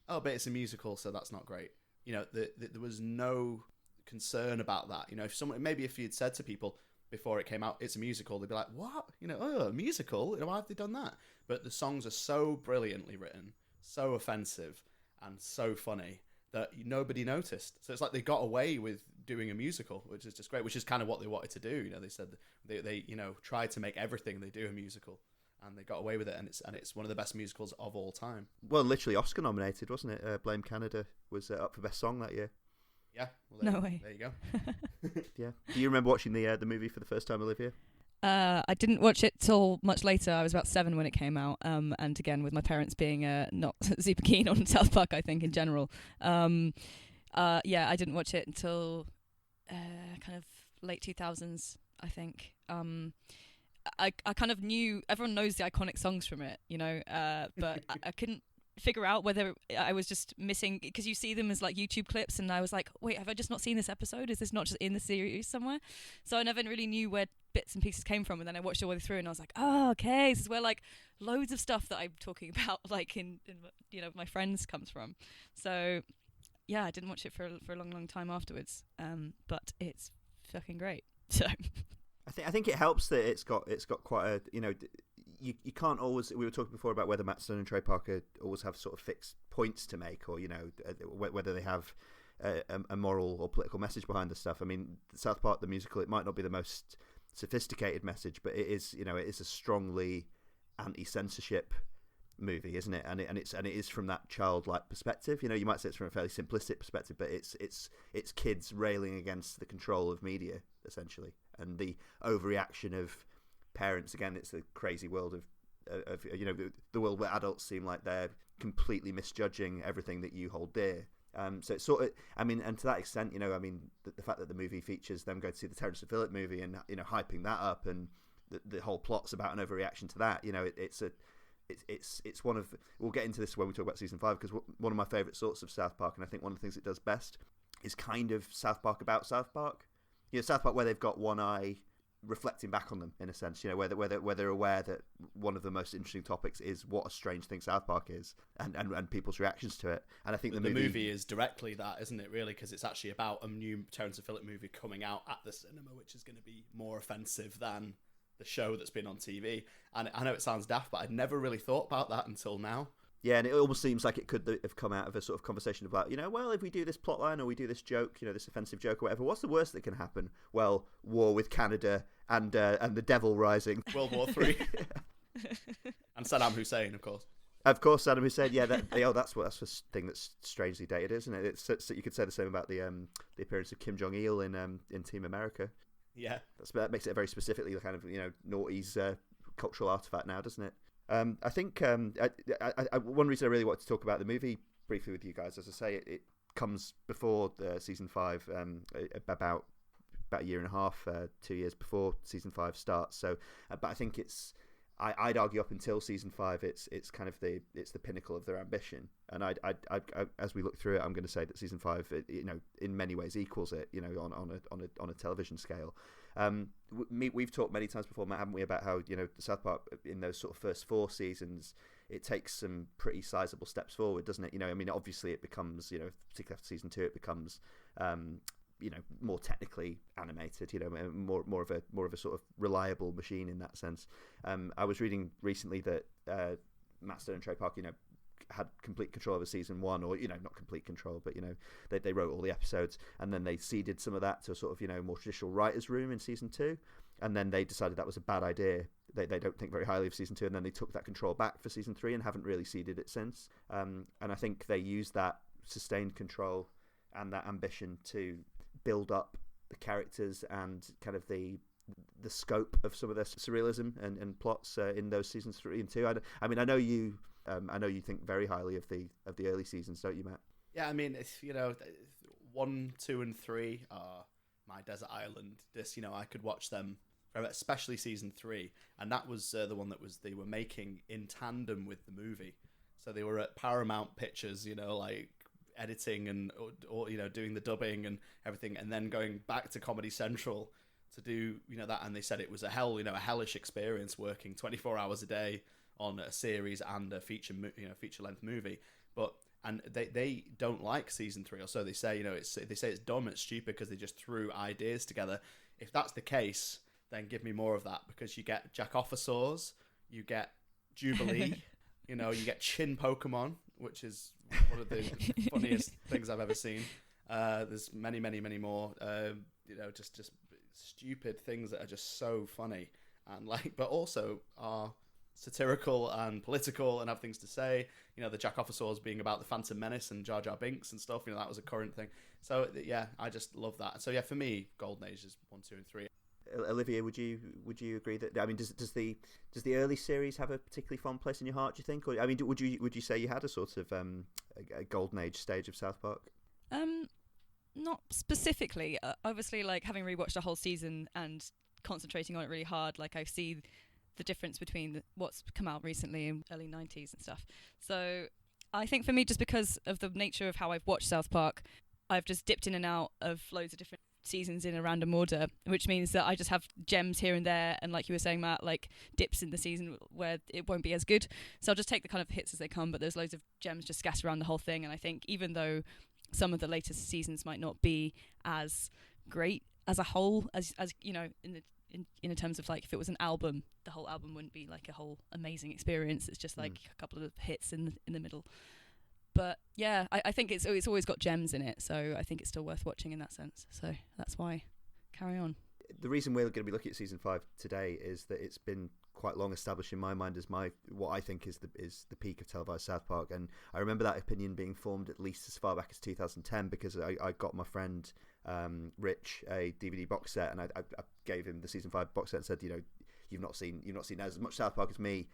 "Oh, but it's a musical, so that's not great"? There was no concern about that. If you'd said to people before it came out, it's a musical, they'd be like, what? A musical? Why have they done that? But the songs are so brilliantly written, so offensive, and so funny that nobody noticed. So it's like they got away with doing a musical, which is just great, which is kind of what they wanted to do. They said they tried to make everything they do a musical, and they got away with it, and it's one of the best musicals of all time. Well, literally Oscar nominated, wasn't it? Blame Canada was up for Best Song that year. Yeah. Well, No way. There you go. Yeah. Do you remember watching the movie for the first time, Olivia? I didn't watch it till much later. I was about 7 when it came out, and again, with my parents being not super keen on South Park, I think, in general. I didn't watch it until kind of late 2000s, I think. I kind of knew, everyone knows the iconic songs from it, but I couldn't figure out whether I was just missing, because you see them as like YouTube clips, and I was like, wait, have I just not seen this episode? Is this not just in the series somewhere? So I never really knew where bits and pieces came from, and then I watched it all the way through, and I was like, oh, okay, this is where like loads of stuff that I'm talking about, like in my friends, comes from. So yeah, I didn't watch it for a long time afterwards, but it's fucking great. So I think it helps that it's got quite a, you can't always, we were talking before about whether Matt Stone and Trey Parker always have sort of fixed points to make, or whether they have a moral or political message behind the stuff. I mean, South Park the musical, it might not be the most sophisticated message, but it is a strongly anti-censorship movie, isn't it? And it is from that childlike perspective. You might say it's from a fairly simplistic perspective, but it's kids railing against the control of media, essentially, and the overreaction of parents. Again, it's the crazy world of the world where adults seem like they're completely misjudging everything that you hold dear. So it's sort of, and to that extent, the fact that the movie features them going to see the Terrence Phillip movie and hyping that up, and the whole plot's about an overreaction to that. It's one of, we'll get into this when we talk about season 5, because one of my favourite sorts of South Park, and I think one of the things it does best, is kind of South Park about South Park. South Park where they've got one eye reflecting back on them, in a sense, where they're aware that one of the most interesting topics is what a strange thing South Park is, and people's reactions to it. And I think the movie is directly that, isn't it, really? Because it's actually about a new Terrence Phillip movie coming out at the cinema, which is going to be more offensive than the show that's been on TV. And I know it sounds daft, but I'd never really thought about that until now. Yeah, and it almost seems like it could have come out of a sort of conversation about, well, if we do this plotline or we do this joke, this offensive joke or whatever, what's the worst that can happen? Well, war with Canada and the devil rising. World War III. And Saddam Hussein, of course. Of course, Saddam Hussein. Yeah, that's a thing that's strangely dated, isn't it? It's you could say the same about the appearance of Kim Jong-il in Team America. Yeah, that makes it a very specifically kind of noughties cultural artifact now, doesn't it? I think one reason I really wanted to talk about the movie briefly with you guys, as I say, it comes before season 5, about a year and a half, 2 years before season 5 starts. So, but I think I'd argue up until season 5, it's kind of the pinnacle of their ambition. And I as we look through it, I'm going to say that season 5, in many ways equals it, on a television scale. We've talked many times before, Matt, haven't we, about how South Park in those sort of first 4 seasons, it takes some pretty sizable steps forward, doesn't it? Obviously it becomes, particularly after season 2, it becomes more technically animated, more of a sort of reliable machine in that sense. I was reading recently that Matt Stone and Trey Parker, had complete control over season 1, or not complete control, but they wrote all the episodes, and then they ceded some of that to a sort of more traditional writers' room in season 2, and then they decided that was a bad idea. They don't think very highly of season 2, and then they took that control back for season 3 and haven't really ceded it since. And I think they used that sustained control and that ambition to build up the characters and kind of the scope of some of their surrealism and plots in those seasons 3 and 2. I know you think very highly of the early seasons, don't you, Matt? Yeah, it's, 1, 2, and 3 are my desert island. I could watch them, especially season 3, and that was the one they were making in tandem with the movie. So they were at Paramount Pictures, like editing and or doing the dubbing and everything, and then going back to Comedy Central to do that. And they said it was a hellish experience working 24 hours a day on a series and a feature length movie. And they don't like season 3, or so they say. They say it's dumb, it's stupid because they just threw ideas together. If that's the case, then give me more of that, because you get Jackophosors, you get Jubilee, you get Chin Pokemon, which is one of the funniest things I've ever seen. There's many more. Just stupid things that are just so funny and but also are satirical and political and have things to say. The Jack Offisaurs being about the Phantom Menace and Jar Jar Binks and stuff. That was a current thing. So yeah, I just love that. So yeah, for me, Golden Age is 1, 2, and 3. Olivia, would you agree that does the early series have a particularly fond place in your heart? Do you think, or would you say you had a sort of a Golden Age stage of South Park? Not specifically. Obviously, having rewatched a whole season and concentrating on it really hard, I see the difference between what's come out recently in early 90s and stuff. So I think for me, just because of the nature of how I've watched South Park, I've just dipped in and out of loads of different seasons in a random order, which means that I just have gems here and there, and like you were saying, Matt, dips in the season where it won't be as good. So I'll just take the kind of hits as they come, but there's loads of gems just scattered around the whole thing. And I think even though some of the latest seasons might not be as great as a whole as in terms of if it was an album, the whole album wouldn't be a whole amazing experience. It's just a couple of hits in the middle. But yeah, I think it's always got gems in it, so I think it's still worth watching in that sense. So that's why. Carry on. The reason we're going to be looking at season 5 today is that it's been quite long established in my mind as what I think is the peak of televised South Park, and I remember that opinion being formed at least as far back as 2010 because I got my friend Rich a DVD box set, and I gave him the season 5 box set and said, you've not seen as much South Park as me.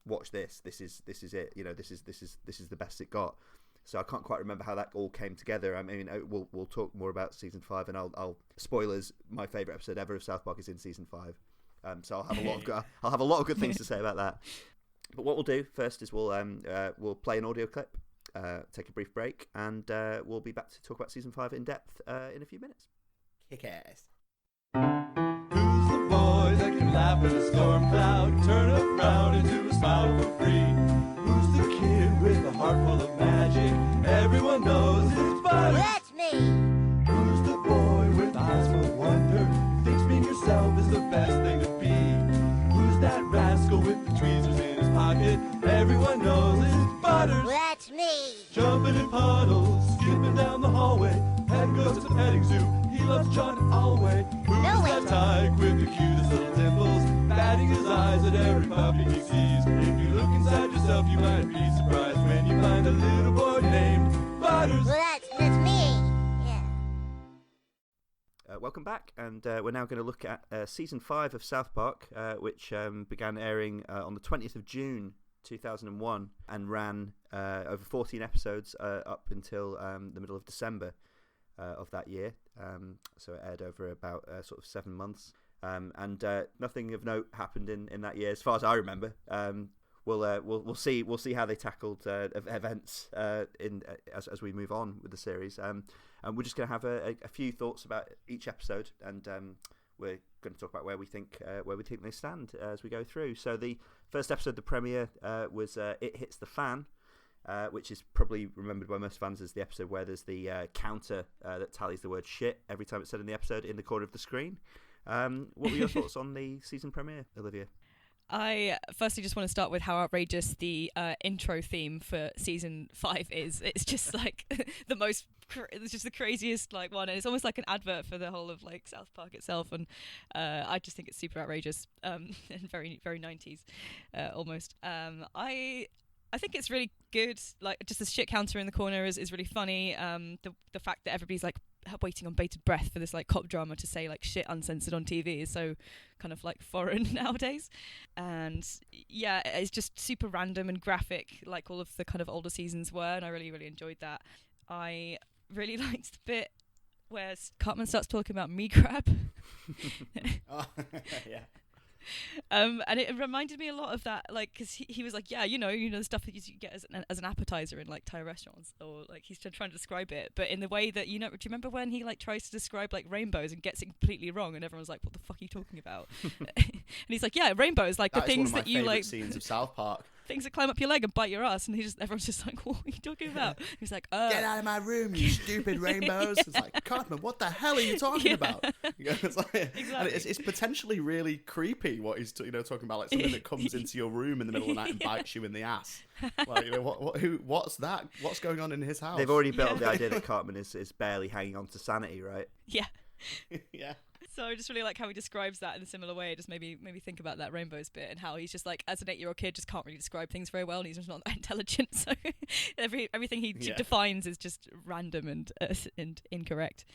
Watch this. This is it. This is the best it got. So I can't quite remember how that all came together. I mean, we'll talk more about season 5, and I'll spoilers. My favourite episode ever of South Park is in season 5. So I'll have a lot of good things to say about that. But what we'll do first is we'll play an audio clip, take a brief break, and we'll be back to talk about season 5 in depth in a few minutes. Kick ass. Who's the boy that can laugh at a storm cloud, turn a frown into a smile for free? Who's the kid with a heart full of magic? Everyone knows it's Butters. That's me. Who's the boy with eyes full of wonder, who thinks being yourself is the best thing to be? Who's that rascal with the tweezers in his pocket? Everyone knows it's Butters. That's me. Jumping in puddles, skipping down the hallway, and goes to the petting zoo. He loves John Alway. Who's No way. that tyke with the cutest little dimples, batting his eyes at every puppy he sees? If you look inside yourself, you might be surprised when you find a little boy named Butters. Well, that's me. Yeah. Welcome back, and we're now going to look at season 5 of South Park, which began airing on the 20th of June 2001 and ran over 14 episodes up until the middle of December of that year. So it aired over about sort of 7 months, and nothing of note happened in that year as far as I remember. We'll see how they tackled events as we move on with the series. And we're just going to have a few thoughts about each episode, and we're going to talk about where we think they stand as we go through. So the first episode, the premiere, was It Hits the Fan, which is probably remembered by most fans as the episode where there's the counter that tallies the word shit every time it's said in the episode in the corner of the screen. What were your thoughts on the season premiere, Olivia? I firstly just want to start with how outrageous the intro theme for season 5 is. It's just the most, it's just the craziest one, and it's almost like an advert for the whole of South Park itself, and I just think it's super outrageous and very very 90s almost. I think it's really good. Just the shit counter in the corner is really funny. The fact that everybody's waiting on bated breath for this cop drama to say shit uncensored on TV is so kind of foreign nowadays. And yeah, it's just super random and graphic like all of the kind of older seasons were, and I really really enjoyed that. I really liked the bit where Cartman starts talking about me crab. Oh, yeah. And it reminded me a lot of that, because he was yeah, you know the stuff that you get as an appetizer in Thai restaurants, or he's trying to describe it, but in the way that do you remember when he tries to describe rainbows and gets it completely wrong, and everyone's what the fuck are you talking about? And he's yeah, rainbows, the things that you scenes of South Park. things that climb up your leg and bite your ass, and everyone's just like, what are you talking about? He's like, Get out of my room, you stupid rainbows. It's like, Cartman, what the hell are you talking about? It's like, Exactly. And it's potentially really creepy what he's talking about, like something that comes into your room in the middle of the night and bites you in the ass. Like, what's that? What's going on in his house? They've already built up the idea that Cartman is barely hanging on to sanity, right? Yeah. Yeah. So I just really like how he describes that in a similar way. It just maybe think about that rainbows bit and how he's just like, as an 8-year-old kid, just can't really describe things very well, and he's just not that intelligent. So everything he defines is just random and incorrect.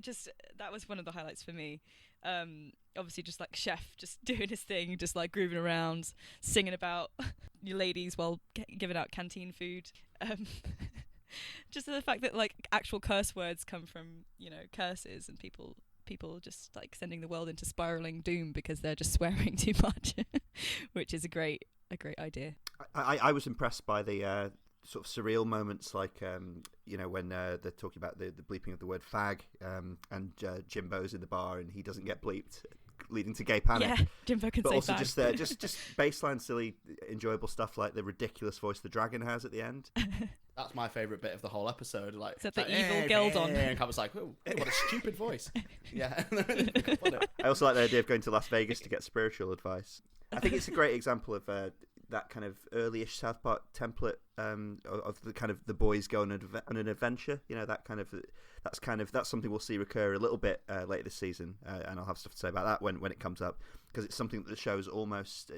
Just that was one of the highlights for me. Obviously, just like Chef, just doing his thing, just like grooving around, singing about your ladies while giving out canteen food. Just the fact that like actual curse words come from curses, and people just like sending the world into spiraling doom because they're just swearing too much, which is a great idea. I was impressed by the sort of surreal moments, like when they're talking about the bleeping of the word fag, and Jimbo's in the bar and he doesn't get bleeped, leading to gay panic. Yeah, Jimbo can but say also fag. just baseline silly enjoyable stuff like the ridiculous voice the dragon has at the end. That's my favourite bit of the whole episode. Like, Except the like, evil Geldon. And I was like, oh, what a stupid voice. Yeah. I also like the idea of going to Las Vegas to get spiritual advice. I think it's a great example of that kind of early-ish South Park template of the kind of the boys go on an adventure. That's something we'll see recur a little bit later this season, and I'll have stuff to say about that when it comes up, because it's something that the show's almost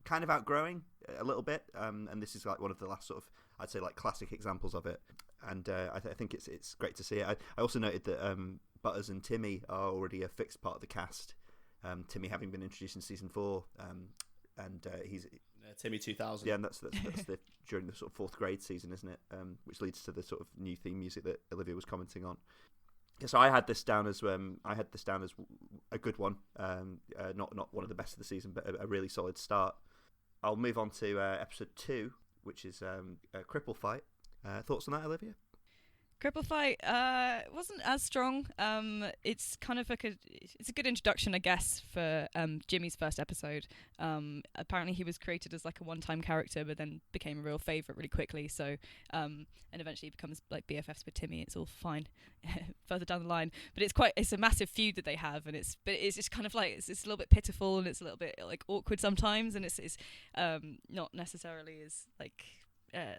kind of outgrowing a little bit, and this is like one of the last sort of, I'd say, like classic examples of it, and I think it's great to see it. I also noted that Butters and Timmy are already a fixed part of the cast. Timmy having been introduced in season 4, and he's Timmy 2000. Yeah, and that's during the sort of 4th grade season, isn't it? Which leads to the sort of new theme music that Olivia was commenting on. Yeah, so I had this down as a good one, not one of the best of the season, but a really solid start. I'll move on to episode 2, which is a cripple fight. Thoughts on that, Olivia? Cripple fight wasn't as strong. It's kind of like it's a good introduction, I guess, for Jimmy's first episode. Apparently he was created as like a one-time character, but then became a real favourite really quickly. So and eventually becomes like BFFs with Timmy. It's all fine further down the line. But it's a massive feud that they have, and it's just kind of like it's a little bit pitiful, and it's a little bit like awkward sometimes, and it's not necessarily as like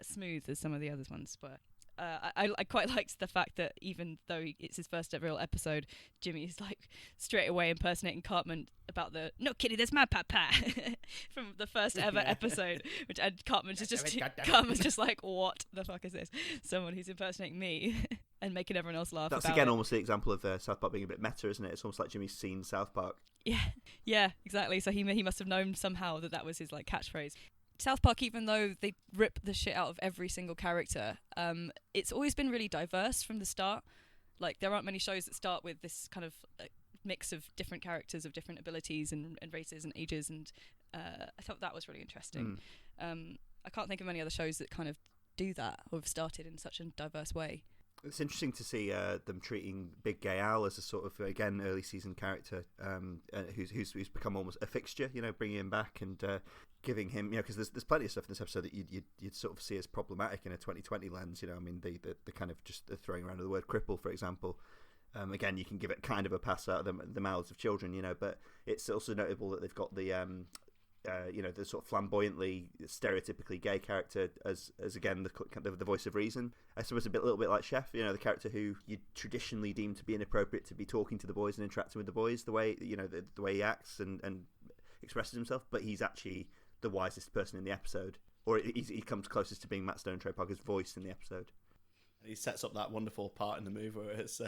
smooth as some of the other ones, but. I quite liked the fact that even though it's his first real episode, Jimmy's like straight away impersonating Cartman about the "No, kitty, that's my papa" from the first ever episode, which Cartman's just like, what the fuck is this? Someone who's impersonating me and making everyone else laugh. That's about again it. almost the example of South Park being a bit meta, isn't it? It's almost like Jimmy's seen South Park. Yeah, exactly. So he must have known somehow that was his like catchphrase. South Park, even though they rip the shit out of every single character, it's always been really diverse from the start. Like, there aren't many shows that start with this kind of mix of different characters of different abilities and races and ages, and I thought that was really interesting. I can't think of any other shows that kind of do that or have started in such a diverse way. It's interesting to see them treating Big Gay Al as a sort of, again, early season character who's become almost a fixture, bringing him back and giving him, because there's plenty of stuff in this episode that you'd sort of see as problematic in a 2020 lens, I mean, the kind of just the throwing around of the word cripple, for example. Again, you can give it kind of a pass out of the mouths of children, but it's also notable that they've got the the sort of flamboyantly, stereotypically gay character as again the voice of reason. I suppose a little bit like Chef, the character who you traditionally deem to be inappropriate to be talking to the boys and interacting with the boys, the way the way he acts and expresses himself, but he's actually the wisest person in the episode, or he comes closest to being Matt Stone and Trey Parker's voice in the episode. And he sets up that wonderful part in the movie where it's.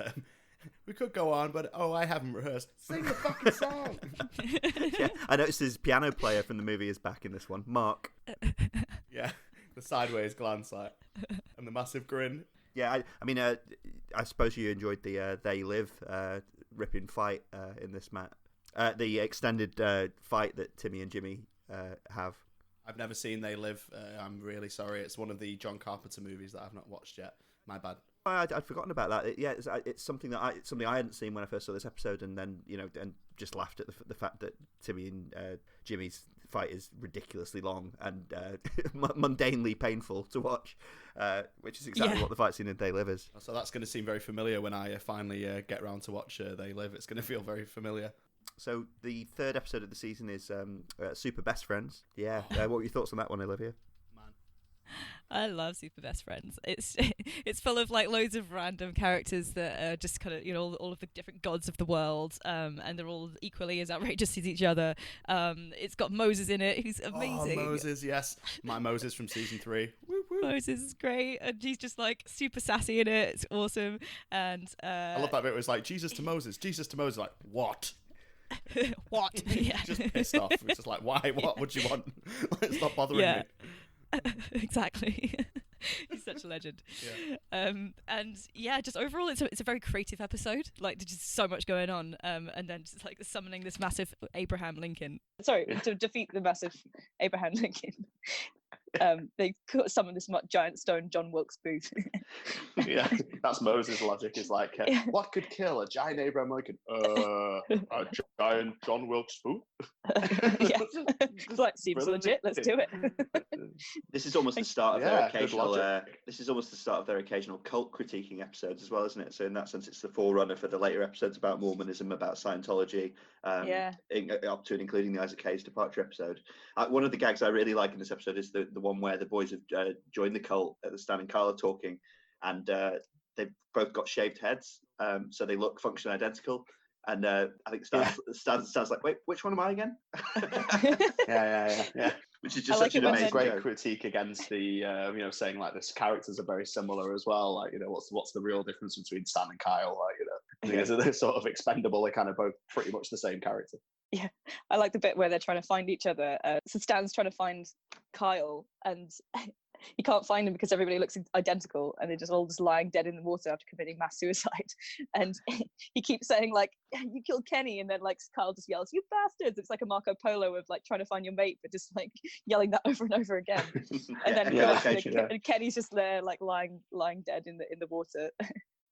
We could go on, but I haven't rehearsed. Sing the fucking song. Yeah, I noticed his piano player from the movie is back in this one, Mark. Yeah, the sideways glance and the massive grin. Yeah, I mean, I suppose you enjoyed the They Live ripping fight in this, Matt. The extended fight that Timmy and Jimmy have. I've never seen They Live. I'm really sorry. It's one of the John Carpenter movies that I've not watched yet. My bad. I'd forgotten about that. It's something that I hadn't seen when I first saw this episode, and then and just laughed at the fact that Timmy and Jimmy's fight is ridiculously long and mundanely painful to watch, which is exactly what the fight scene in They Live is. So that's going to seem very familiar when I finally get around to watch They Live. It's going to feel very familiar. So the third episode of the season is Super Best Friends. Yeah, what were your thoughts on that one, Olivia? I love Super Best Friends. It's full of like loads of random characters that are just kind of, you know, all of the different gods of the world, and they're all equally as outrageous as each other. It's got Moses in it, who's amazing. Oh, Moses, yes, my Moses from season 3. Woo, woo. Moses is great, and he's just like super sassy in it. It's awesome, and I love that bit. It was like Jesus to Moses, like what? What? Yeah. Just pissed off. It's just like, why? What? What do you want? Stop bothering me. Exactly. He's such a legend. And yeah, just overall it's a very creative episode. Like there's just so much going on, and then just like summoning this massive Abraham Lincoln. Sorry, to defeat the massive Abraham Lincoln. They summon this giant stone John Wilkes Booth. Yeah, that's Moses' logic. Is like, what could kill a giant Abraham Lincoln? A giant John Wilkes Booth. Yeah, like seems legit. Let's do it. This is almost the start of their occasional. This is almost the start of their occasional cult critiquing episodes as well, isn't it? So in that sense, it's the forerunner for the later episodes about Mormonism, about Scientology, up to and including the Isaac Hayes departure episode. One of the gags I really like in this episode is the one where the boys have joined the cult at the Stan and Carla talking, and they've both got shaved heads, so they look functionally identical. And I think Stan's like, wait, which one am I again? Yeah. Which is just such an amazing great critique against the, saying like this characters are very similar as well. Like, you know, what's the real difference between Stan and Kyle? Like, you know, because they're sort of expendable. They're kind of both pretty much the same character. Yeah, I like the bit where they're trying to find each other. So Stan's trying to find Kyle, and he can't find him because everybody looks identical, and they're just all lying dead in the water after committing mass suicide. And he keeps saying like, "You killed Kenny," and then like Kyle just yells, "You bastards!" It's like a Marco Polo of like trying to find your mate, but just like yelling that over and over again. And then and Kenny's just there like lying dead in the water.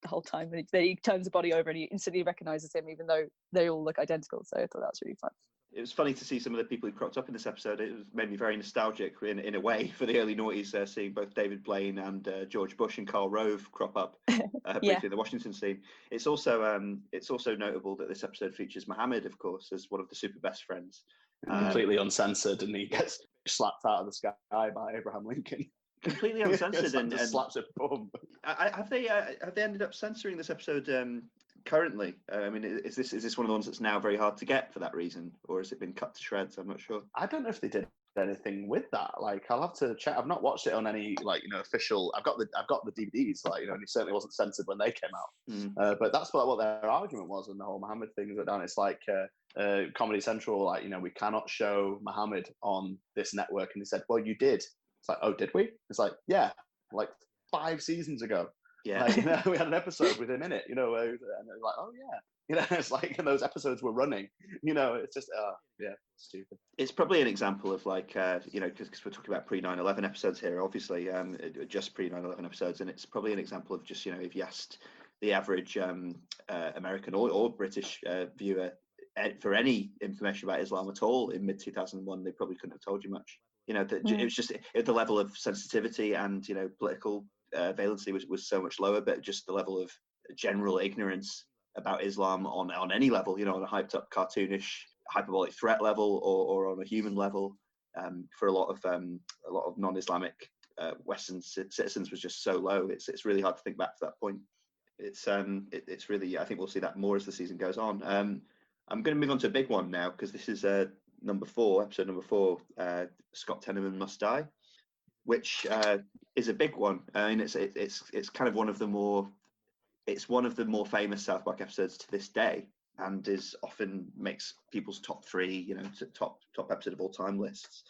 The whole time, and he turns the body over and he instantly recognizes him, even though they all look identical. So I thought that was really fun. It was funny to see some of the people who cropped up in this episode. It made me very nostalgic in a way for the early noughties, seeing both David Blaine and George Bush and Karl Rove crop up briefly in the Washington scene. It's also notable that this episode features Muhammad, of course, as one of the super best friends, completely uncensored, and he gets slapped out of the sky by Abraham Lincoln. Completely uncensored and slaps a boom. Have they ended up censoring this episode currently? I mean, is this one of the ones that's now very hard to get for that reason, or has it been cut to shreds? I'm not sure. I don't know if they did anything with that. Like, I'll have to check. I've not watched it on any official. I've got the DVDs. Like, and it certainly wasn't censored when they came out. But that's what their argument was, and the whole Muhammad thing was down. It's like Comedy Central, like, we cannot show Muhammad on this network, and they said, well, you did. It's like, oh, did we? It's like, yeah, like 5 seasons ago. Yeah, like, we had an episode with him in it, and they're like, oh yeah, it's like, and those episodes were running. It's just, stupid. It's probably an example of like, because we're talking about pre 9/11 episodes here, obviously, just pre 9/11 episodes, and it's probably an example of just, if you asked the average American or British viewer for any information about Islam at all in mid 2001, they probably couldn't have told you much. It was just the level of sensitivity and political valency was so much lower, but just the level of general ignorance about Islam on any level, on a hyped up cartoonish hyperbolic threat level or on a human level, for a lot of non-Islamic Western citizens was just so low. It's really hard to think back to that point. It's really, I think we'll see that more as the season goes on. I'm going to move on to a big one now, because this is episode number 4, Scott Tenorman Must Die, which is a big one. I mean, it's kind of one of the more famous South Park episodes to this day, and is often makes people's top 3, top episode of all time lists.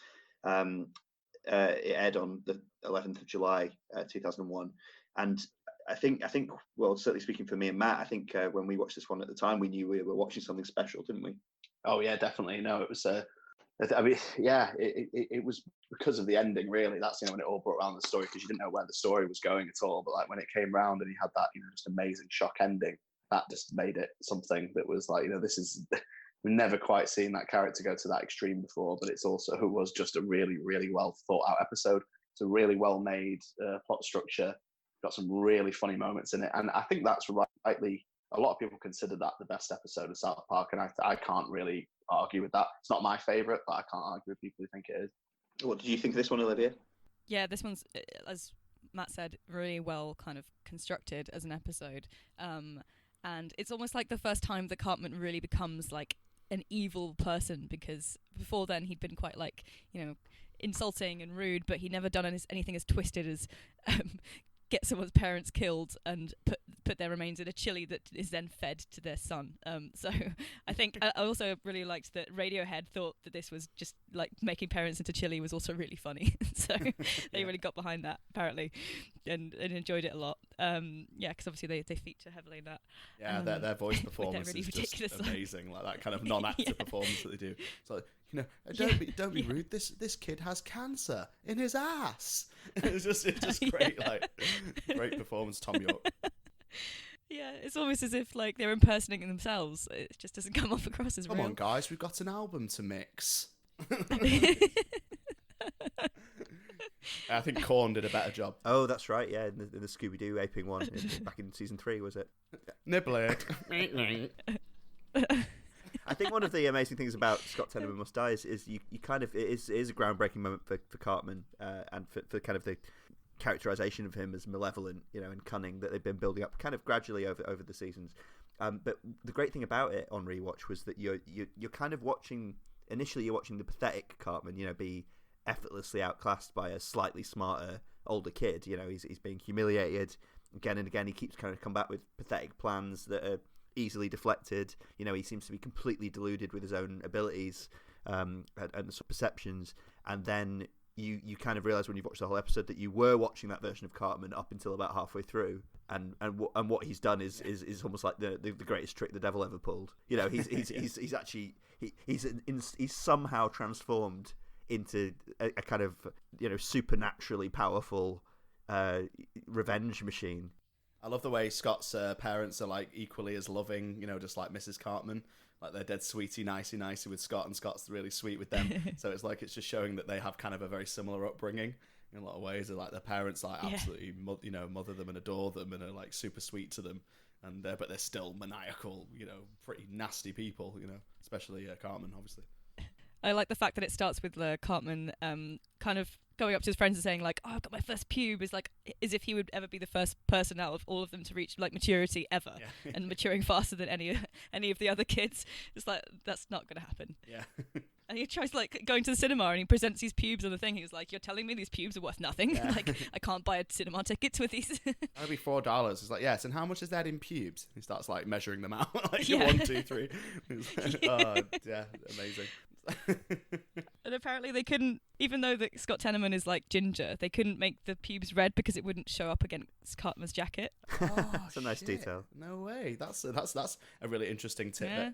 It aired on the 11th of July, 2001, and I think, well, certainly speaking for me and Matt, I think when we watched this one at the time, we knew we were watching something special, didn't we? Oh yeah, definitely. No, it was. I mean, yeah, it was because of the ending, really. That's when it all brought around the story, because you didn't know where the story was going at all. But like when it came round and you had that, just amazing shock ending, that just made it something that was like, this we've never quite seen that character go to that extreme before, but it was just a really, really well thought out episode. It's a really well made plot structure, got some really funny moments in it, and I think that's rightly, a lot of people consider that the best episode of South Park, and I can't really argue with that. It's not my favourite, but I can't argue with people who think it is. What did you think of this one, Olivia? Yeah, this one's, as Matt said, really well kind of constructed as an episode. And it's almost like the first time that Cartman really becomes like an evil person, because before then he'd been quite like, insulting and rude, but he'd never done anything as twisted as get someone's parents killed and put their remains in a chili that is then fed to their son. So I think I also really liked that Radiohead thought that this was just like making parents into chili was also really funny. So they really got behind that apparently, and enjoyed it a lot. Because obviously they feature heavily in that. Yeah, their voice performance really is just song. amazing. Like that kind of non-actor performance that they do. It's like, don't be rude. This kid has cancer in his ass. It's just great, like great performance, Tom York. Yeah, it's almost as if like they're impersonating themselves. It just doesn't come off across as real. Come on, guys, we've got an album to mix. I think Korn did a better job. Oh, that's right. Yeah, in the Scooby-Doo aping one back in season 3, was it? Nibbler. I think one of the amazing things about Scott Tenorman Must Die is you kind of it is a groundbreaking moment for Cartman and for kind of the characterization of him as malevolent, and cunning that they've been building up kind of gradually over the seasons. But the great thing about it on rewatch was that you're kind of watching. Initially, you're watching the pathetic Cartman, be effortlessly outclassed by a slightly smarter older kid. He's being humiliated again and again. He keeps kind of come back with pathetic plans that are easily deflected. He seems to be completely deluded with his own abilities and perceptions. And then you kind of realize when you've watched the whole episode that you were watching that version of Cartman up until about halfway through, and what he's done is almost like the greatest trick the devil ever pulled. He's actually he's somehow transformed into a kind of supernaturally powerful revenge machine. I love the way Scott's parents are like equally as loving, just like Mrs. Cartman. Like they're dead sweetie, nicey with Scott, and Scott's really sweet with them. So it's just showing that they have kind of a very similar upbringing in a lot of ways. They're like their parents like absolutely, mother them and adore them and are like super sweet to them. And but they're still maniacal, pretty nasty people, especially Cartman, obviously. I like the fact that it starts with Cartman kind of going up to his friends and saying like, "Oh, I've got my first pube," is like as if he would ever be the first person out of all of them to reach like maturity ever, and maturing faster than any of the other kids. It's like that's not going to happen. Yeah. And he tries like going to the cinema and he presents these pubes on the thing. He was like, "You're telling me these pubes are worth nothing? Yeah. Like I can't buy a cinema ticket with these." That'll be $4. It's like, yes, and how much is that in pubes? He starts like measuring them out, like 1, 2, 3. Oh, yeah, amazing. And apparently they couldn't, even though Scott Tenorman is like ginger, they couldn't make the pubes red because it wouldn't show up against Cartman's jacket. Oh, that's a nice detail. No way. That's a really interesting tidbit. Yeah.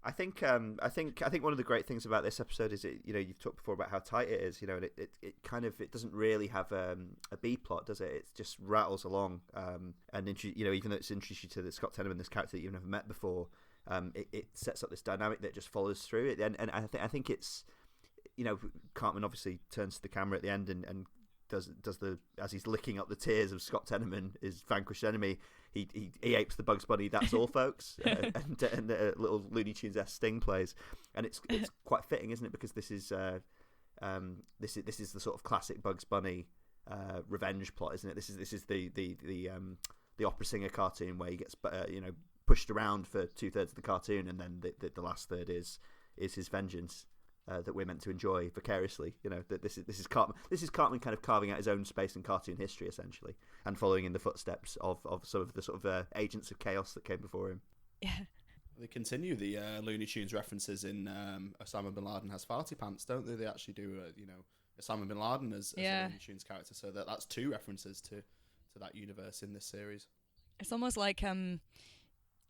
I think one of the great things about this episode is you've talked before about how tight it is, and it doesn't really have a B plot, does it? It just rattles along, and even though it's introduced you to the Scott Tenorman, this character that you've never met before, it sets up this dynamic that just follows through it, and I think it's Cartman obviously turns to the camera at the end and does the, as he's licking up the tears of Scott Tenorman, his vanquished enemy, he apes the Bugs Bunny "That's all, folks," and a little Looney Tunes-esque sting plays, and it's quite fitting, isn't it? Because this is this is the sort of classic Bugs Bunny revenge plot, isn't it? This is the opera singer cartoon where he gets pushed around for 2/3 of the cartoon, and then the last third is his vengeance. That we're meant to enjoy vicariously, that this is Cartman kind of carving out his own space in cartoon history essentially, and following in the footsteps of some of the sort of agents of chaos that came before him. Yeah, they continue the Looney Tunes references in Osama bin Laden Has Farty Pants, don't they? They actually do Osama bin Laden as a Looney Tunes character, so that's 2 references to that universe in this series. It's almost like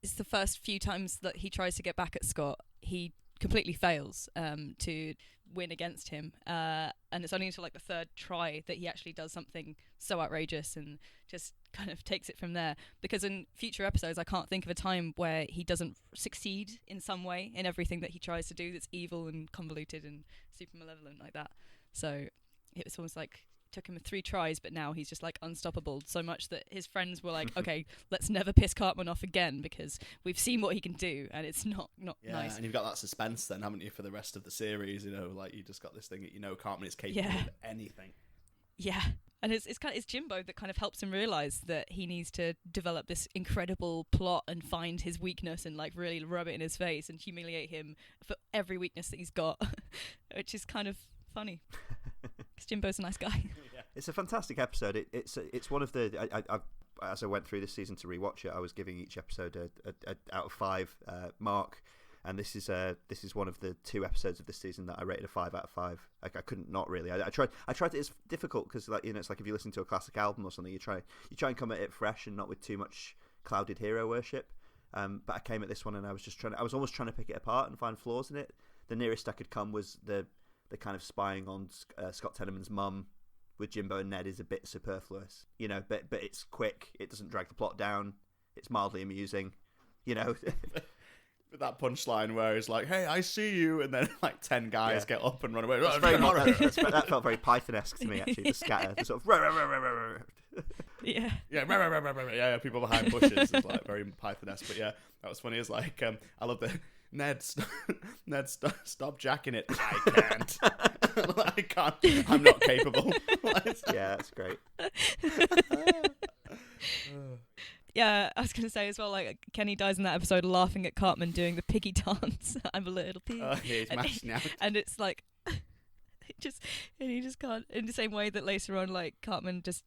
it's the first few times that he tries to get back at Scott, he completely fails to win against him, and it's only until like the third try that he actually does something so outrageous and just kind of takes it from there. Because in future episodes I can't think of a time where he doesn't succeed in some way in everything that he tries to do that's evil and convoluted and super malevolent like that. So it was almost like took him 3 tries, but now he's just like unstoppable, so much that his friends were like, okay, let's never piss Cartman off again because we've seen what he can do and it's not nice. And you've got that suspense then, haven't you, for the rest of the series? You know, like you just got this thing that Cartman is capable of anything. Yeah. And it's Jimbo that kind of helps him realise that he needs to develop this incredible plot and find his weakness and like really rub it in his face and humiliate him for every weakness that he's got, which is kind of funny. Because Jimbo's a nice guy. It's a fantastic episode. It's one of the I as I went through this season to rewatch it, I was giving each episode a out of 5 mark, and this is one of the 2 episodes of this season that I rated a 5 out of 5. Like I couldn't not really. I tried it. It's difficult because like it's like if you listen to a classic album or something, you try and come at it fresh and not with too much clouded hero worship. But I came at this one and I was almost trying to pick it apart and find flaws in it. The nearest I could come was the kind of spying on Scott Tenorman's mum with Jimbo and Ned is a bit superfluous, but it's quick. It doesn't drag the plot down. It's mildly amusing, With that punchline where it's like, hey, I see you, and then like 10 guys get up and run away. That felt very Python-esque to me, actually, the scatter, the sort of... Yeah, people behind bushes is like very Python-esque, but yeah, that was funny. It's like, I love the... Ned, stop jacking it. I can't. I can't. I'm not capable. Yeah, that's great. Yeah, I was going to say as well, like Kenny dies in that episode laughing at Cartman doing the piggy dance. I'm a little pig. He's mashing out. And it's like, he just can't. In the same way that later on, like Cartman just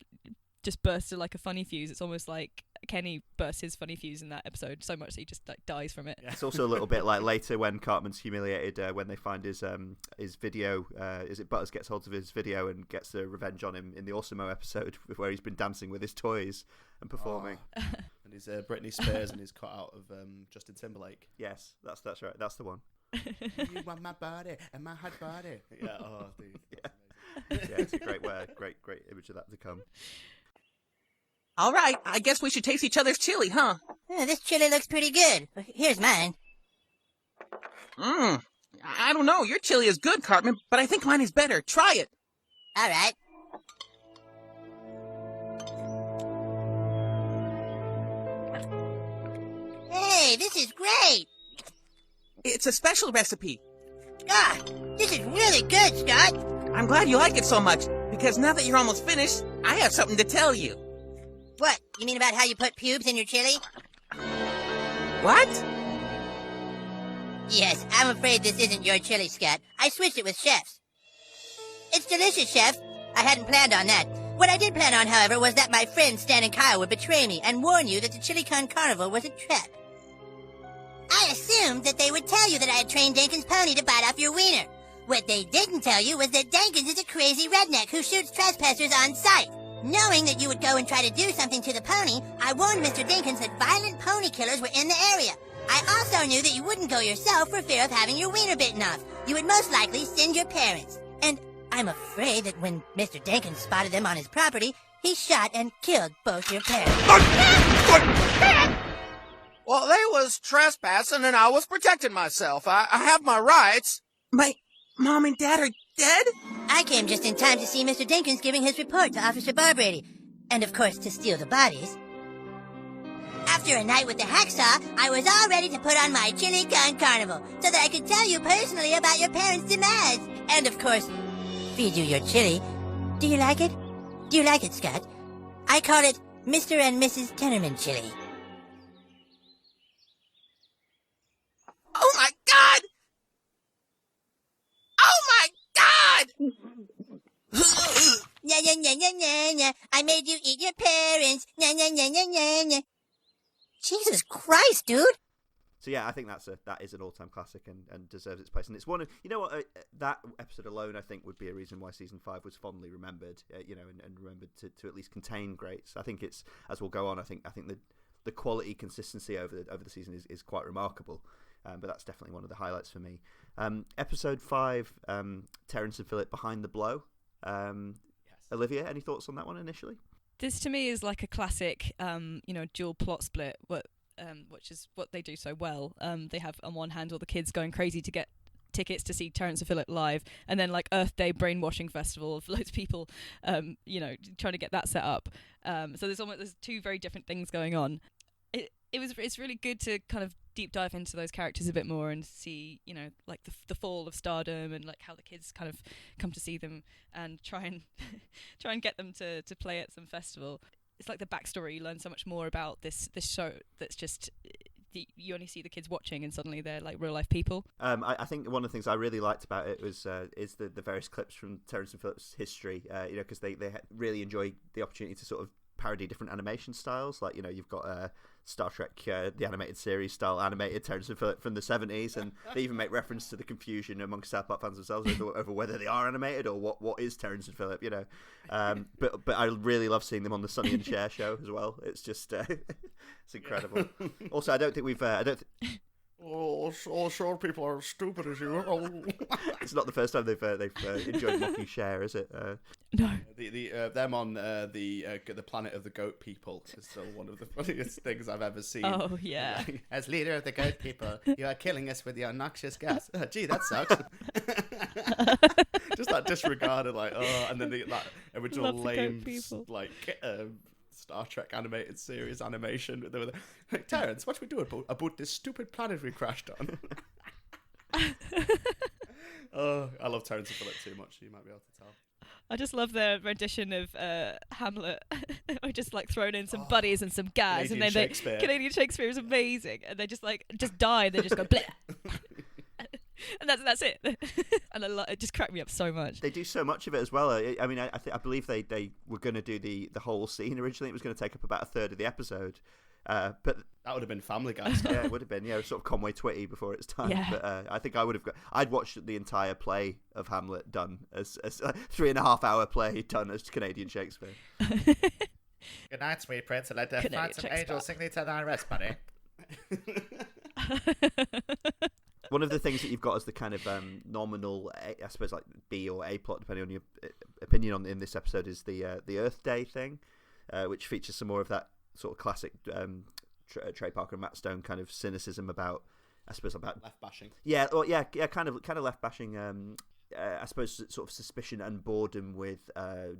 bursts like a funny fuse. It's almost like Kenny bursts his funny fuse in that episode so much that he just like dies from it. Yeah. It's also a little bit like later when Cartman's humiliated when they find his video. Is it Butters gets hold of his video and gets the revenge on him in the Awesome-O episode where he's been dancing with his toys and performing. And he's Britney Spears and he's cut out of Justin Timberlake. Yes, that's right. That's the one. You want my body and my hot body. Yeah. Oh, dude. Yeah, it's a great image of that to come. All right, I guess we should taste each other's chili, huh? Yeah, this chili looks pretty good. Here's mine. I don't know. Your chili is good, Cartman, but I think mine is better. Try it. All right. Hey, this is great. It's a special recipe. Ah, this is really good, Scott. I'm glad you like it so much, because now that you're almost finished, I have something to tell you. What? You mean about how you put pubes in your chili? What? Yes, I'm afraid this isn't your chili, Scott. I switched it with Chef's. It's delicious, Chef. I hadn't planned on that. What I did plan on, however, was that my friends Stan and Kyle would betray me and warn you that the Chili Con Carnival was a trap. I assumed that they would tell you that I had trained Dankins' pony to bite off your wiener. What they didn't tell you was that Dankins is a crazy redneck who shoots trespassers on sight. Knowing that you would go and try to do something to the pony, I warned Mr. Dinkins that violent pony killers were in the area. I also knew that you wouldn't go yourself for fear of having your wiener bitten off. You would most likely send your parents. And I'm afraid that when Mr. Dinkins spotted them on his property, he shot and killed both your parents. Well, they was trespassing and I was protecting myself. I have my rights. My mom and dad are dead? I came just in time to see Mr. Dinkins giving his report to Officer Barbrady. And of course, to steal the bodies. After a night with the hacksaw, I was all ready to put on my Chili Con Carnival so that I could tell you personally about your parents' demise. And of course, feed you your chili. Do you like it? Do you like it, Scott? I call it Mr. and Mrs. Tenorman chili. Oh my God! Oh my God! Nya, nya, nya, nya, nya, nya. I made you eat your parents. Nya, nya, nya, nya, nya, nya. Jesus Christ, dude. So yeah, I think that is an all-time classic and deserves its place. And it's one of, you know what, that episode alone, I think, would be a reason why season 5 was fondly remembered. And remembered to at least contain greats. I think it's, as we'll go on, I think the quality consistency over the season is quite remarkable. but that's definitely one of the highlights for me. Episode 5, Terrence and Philip behind the blow. Yes. Olivia, any thoughts on that one initially? This to me is like a classic, dual plot split, which is what they do so well. They have on one hand all the kids going crazy to get tickets to see Terrence and Philip live, and then like Earth Day brainwashing festival of loads of people, trying to get that set up. So there's two very different things going on. It's really good to kind of deep dive into those characters a bit more and see, like the fall of stardom and like how the kids kind of come to see them and try and get them to play at some festival. It's like the backstory. You learn so much more about this show that's just you only see the kids watching and suddenly they're like real life people. I think one of the things I really liked about it was is the various clips from Terrence and Philip's history, because they really enjoy the opportunity to sort of parody different animation styles. Like, you've got Star Trek, the animated series style animated Terrence and Philip from the 70s, and they even make reference to the confusion amongst South Park fans themselves over whether they are animated or what is Terrence and Philip, but I really love seeing them on the Sonny and Cher show as well. It's just it's incredible. Also, I don't think we've all short people are stupid as you. It's not the first time they've enjoyed mocking Cher, is it? No. Them on the planet of the goat people is still one of the funniest things I've ever seen. Oh yeah. As leader of the goat people, you are killing us with your noxious gas. Oh, gee, that sucks. Just that disregarded, like, and then that original lame Star Trek animated series animation. They were like, Terrence, what should we do about this stupid planet we crashed on? Oh, I love Terrence and Philip too much. You might be able to tell. I just love their rendition of Hamlet. Or just like thrown in some buddies and some guys, Canadian and then Shakespeare. Canadian Shakespeare is amazing, and they just die, and they just go bleh. And that's it. And it just cracked me up so much. They do so much of it as well. I mean, I believe they were going to do the whole scene originally. It was going to take up about a third of the episode. But that would have been Family Guy style. Yeah, it would have been, sort of Conway Twitty before its time. Yeah. But I think I'd watched the entire play of Hamlet done as a 3.5 hour play done as Canadian Shakespeare. Good night, sweet prince, and let the phantom angel sing thee to thy rest, buddy. One of the things that you've got as the kind of nominal, I suppose, like B or A plot, depending on your opinion on in this episode, is the Earth Day thing, which features some more of that sort of classic Trey Parker and Matt Stone kind of cynicism about, I suppose, about left bashing. Yeah, kind of left bashing. I suppose sort of suspicion and boredom with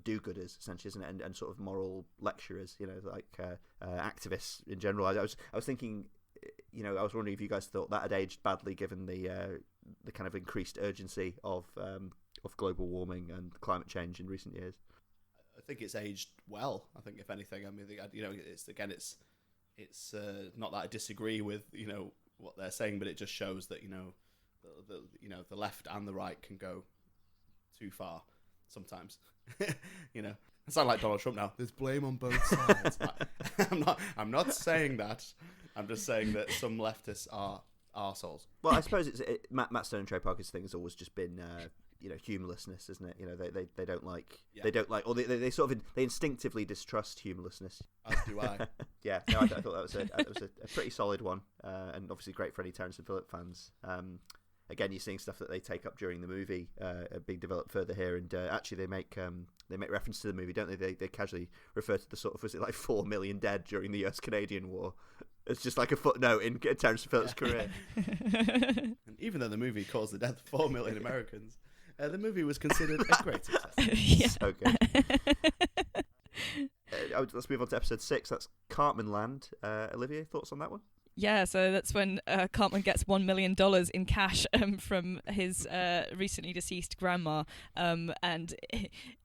do-gooders, essentially, isn't it? And sort of moral lecturers, like activists in general. I was thinking. I was wondering if you guys thought that had aged badly, given the kind of increased urgency of global warming and climate change in recent years. I think it's aged well. I think, if anything, I mean, it's not that I disagree with what they're saying, but it just shows that the left and the right can go too far sometimes. I sound like Donald Trump now. There's blame on both sides. I'm not saying that. I'm just saying that some leftists are arseholes. Well, I suppose Matt Stone and Trey Parker's thing has always just been humorlessness, isn't it? They don't like or they sort of they instinctively distrust humorlessness. As do I. Yeah, no, I thought that was a pretty solid one, and obviously great for any Terrence and Philip fans. Again, you're seeing stuff that they take up during the movie being developed further here, and actually they make reference to the movie, don't they? They casually refer to the sort of, was it like 4 million dead during the US-Canadian War? It's just like a footnote in Terrence and Philip's career. And even though the movie caused the death of 4 million Americans, the movie was considered a great success. Yeah. So good. Let's move on to episode 6. That's Cartman Land. Olivia, thoughts on that one? Yeah, so that's when Cartman gets $1 million in cash from his recently deceased grandma, and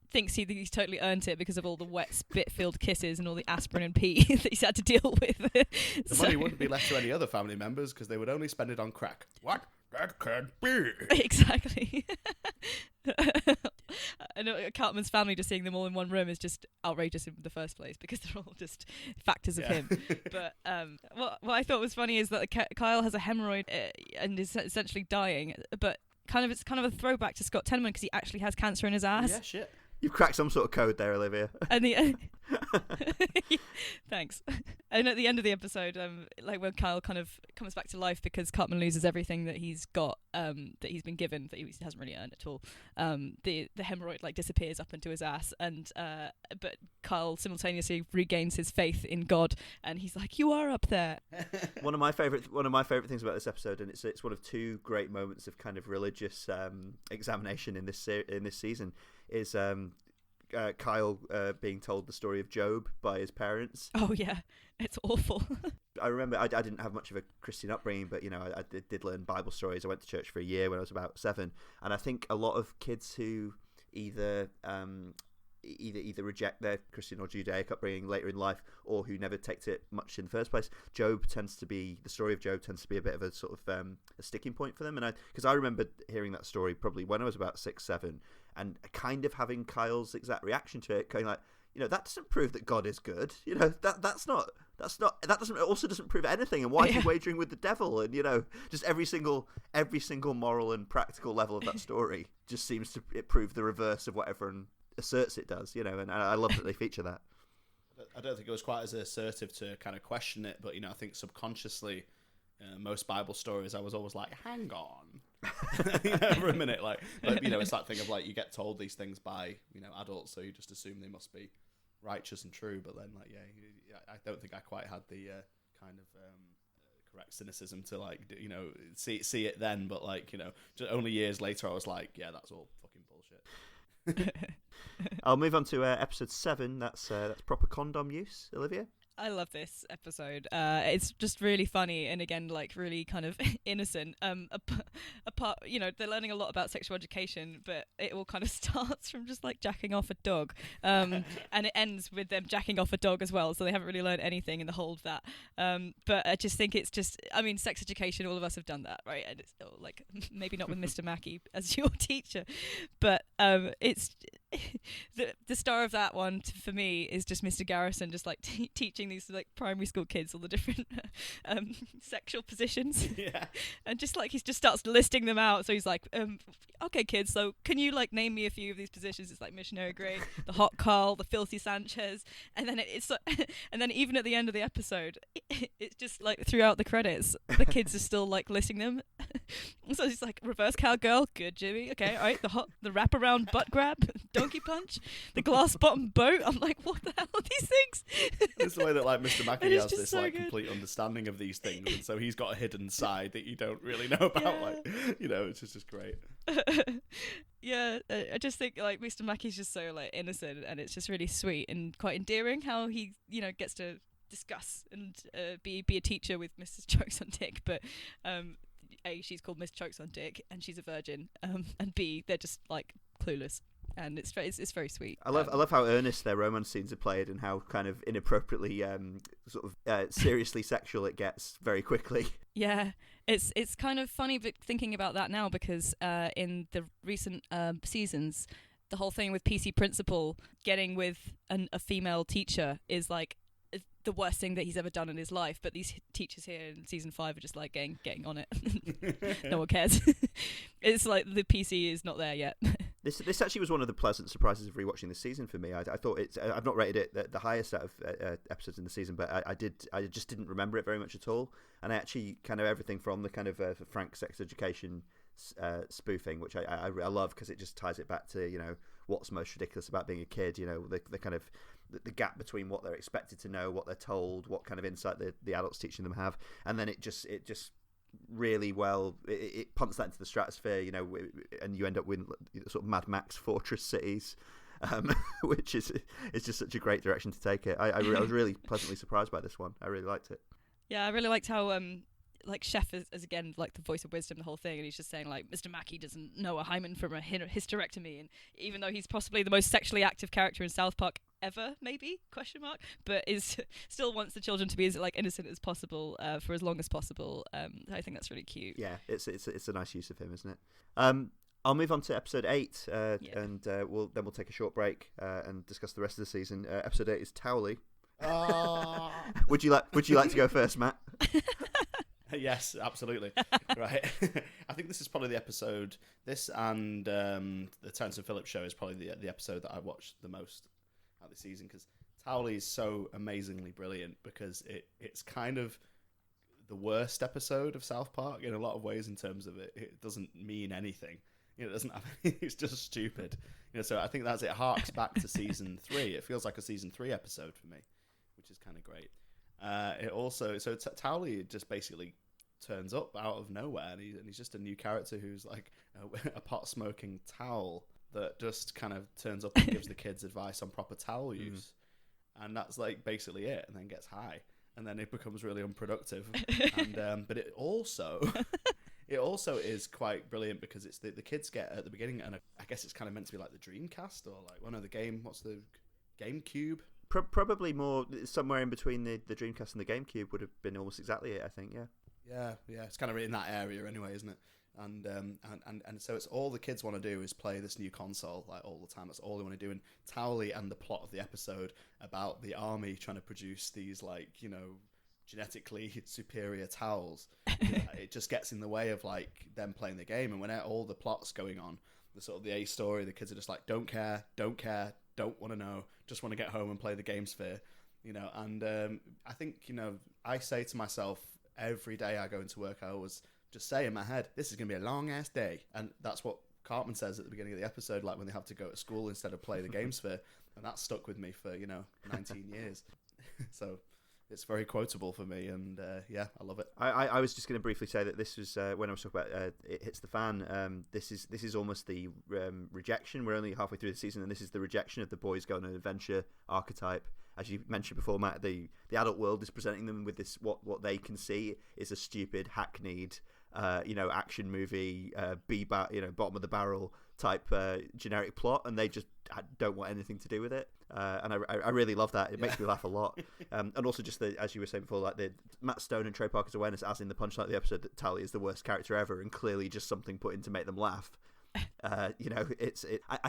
thinks he's totally earned it because of all the wet spit-filled kisses and all the aspirin and pee that he's had to deal with. The money wouldn't be left to any other family members because they would only spend it on crack. What? That can't be. Exactly. And Cartman's family, just seeing them all in one room is just outrageous in the first place because they're all just factors of him. But what I thought was funny is that Kyle has a hemorrhoid and is essentially dying, but it's kind of a throwback to Scott Tenorman because he actually has cancer in his ass. Yeah, shit. You've cracked some sort of code there, Olivia. And the thanks. And at the end of the episode, like when Kyle kind of comes back to life because Cartman loses everything that he's got, that he's been given, that he hasn't really earned at all. The hemorrhoid like disappears up into his ass, and but Kyle simultaneously regains his faith in God, and he's like, "You are up there." One of my favorite things about this episode, and it's one of two great moments of kind of religious examination in this season, is Kyle being told the story of Job by his parents. Oh yeah, it's awful. I remember I didn't have much of a Christian upbringing, but I did learn Bible stories. I went to church for a year when I was about 7, and I think a lot of kids who either reject their Christian or Judaic upbringing later in life, or who never takes it much in the first place, the story of Job tends to be a bit of a sort of a sticking point for them. And because I remember hearing that story probably when I was about 6, 7, and kind of having Kyle's exact reaction to it, going like, that doesn't prove that God is good. That also doesn't prove anything. And why is he wagering with the devil? And just every single moral and practical level of that story just seems to prove the reverse of what everyone asserts it does. And I love that they feature that. I don't think it was quite as assertive to kind of question it, but I think subconsciously, most Bible stories, I was always like, hang on. For a minute, it's that thing of like you get told these things by adults, so you just assume they must be righteous and true. But then, I don't think I quite had the kind of correct cynicism to see it then. But just only years later, I was like, yeah, that's all fucking bullshit. I'll move on to episode 7. That's proper condom use, Olivia. I love this episode. It's just really funny, and again, really kind of innocent. Apart, they're learning a lot about sexual education, but it all kind of starts from just jacking off a dog, and it ends with them jacking off a dog as well. So they haven't really learned anything in the whole of that. But I just think it's just, sex education. All of us have done that, right? And it's still maybe not with Mr. Mackey as your teacher, but it's the star of that one for me is just Mr. Garrison, just teaching these primary school kids all the different sexual positions, and just he just starts listing them out. So he's like, okay kids, so can you name me a few of these positions? It's missionary grey, the hot Carl, the filthy Sanchez, and then it's and then even at the end of the episode, it's just throughout the credits, the kids are still listing them. So it's reverse cowgirl, good Jimmy, okay, all right, the wraparound butt grab, donkey punch, the glass bottom boat. I'm like, what the hell are these things? It's the way that Mackey has this complete understanding of these things, and so he's got a hidden side that you don't really know about. It's just great. Yeah, I just think Mr. Mackey's just so innocent, and it's just really sweet and quite endearing how he gets to discuss and be a teacher with Mrs. Chokes on Dick, but A, she's called Miss Chokes on Dick and she's a virgin, and B, they're just clueless. And it's very sweet. I love how earnest their romance scenes are played, and how kind of inappropriately seriously sexual it gets very quickly. Yeah, it's kind of funny thinking about that now, because in the recent seasons, the whole thing with PC Principal getting with a female teacher is the worst thing that he's ever done in his life. But these teachers here in season 5 are just getting on it. No one cares. It's the PC is not there yet. This actually was one of the pleasant surprises of rewatching this season for me. I thought I've not rated it the highest out of episodes in the season, but I just didn't remember it very much at all. And I actually kind of everything from the kind of Frank sex education spoofing, which I love, because it just ties it back to what's most ridiculous about being a kid. The kind of the gap between what they're expected to know, what they're told, what kind of insight the adults teaching them have, and then it just really well it pumps that into the stratosphere, and you end up with sort of Mad Max fortress cities, which is just such a great direction to take it. I was really pleasantly surprised by this one. I really liked it. Yeah, I really liked how Chef is again the voice of wisdom, the whole thing, and he's just saying Mr. Mackey doesn't know a hymen from a hysterectomy, and even though he's possibly the most sexually active character in South Park ever, maybe ? But is still wants the children to be as innocent as possible for as long as possible. I think that's really cute. Yeah, it's a nice use of him, isn't it? I'll move on to episode 8, and we'll take a short break and discuss the rest of the season. Episode 8 is Towley. Would you like to go first, Matt? Yes, absolutely. Right. think this is probably the episode. This and the Terrence and Phillips show is probably the episode that I watched the most out of the season, because Towley is so amazingly brilliant, because it's kind of the worst episode of South Park in a lot of ways, in terms of it doesn't mean anything. It doesn't have it's just stupid. So I think it harks back to season 3. It feels like a season 3 episode for me, which is kind of great. It also, Towley just basically turns up out of nowhere, and he's just a new character who's like a pot smoking towel that just kind of turns up and gives the kids advice on proper towel use. And that's like basically it, and then gets high, and then it becomes really unproductive. And but it also is quite brilliant, because it's the kids get at the beginning, and I guess it's kind of meant to be like the Dreamcast, or like one of the game. What's the GameCube? Probably more somewhere in between the Dreamcast and the GameCube would have been almost exactly it, I think. Yeah. It's kind of in that area anyway, isn't it? And so it's all the kids want to do is play this new console like all the time. That's all they want to do. And Towley and the plot of the episode about the army trying to produce these genetically superior towels, it just gets in the way of like them playing the game. And when all the plot's going on, the sort of the A story, the kids are just like, don't care, don't want to know, just want to get home and play the game sphere, And I think I say to myself every day I go into work, I always just say in my head, this is gonna be a long ass day. And that's what Cartman says at the beginning of the episode, like when they have to go to school instead of play the game sphere. And that stuck with me for 19 years. So it's very quotable for me, and I love it. I was just going to briefly say that this was when I was talking about It Hits the Fan. This is almost the rejection. We're only halfway through the season, and this is the rejection of the boys go on an adventure archetype. As you mentioned before, Matt, the adult world is presenting them with this what they can see is a stupid, hackneyed, action movie, bottom of the barrel type generic plot, and they just don't want anything to do with it. And I really love that. It makes me laugh a lot. And also just as you were saying before, like the Matt Stone and Trey Parker's awareness, as in the punchline of the episode, that Towley is the worst character ever, and clearly just something put in to make them laugh. I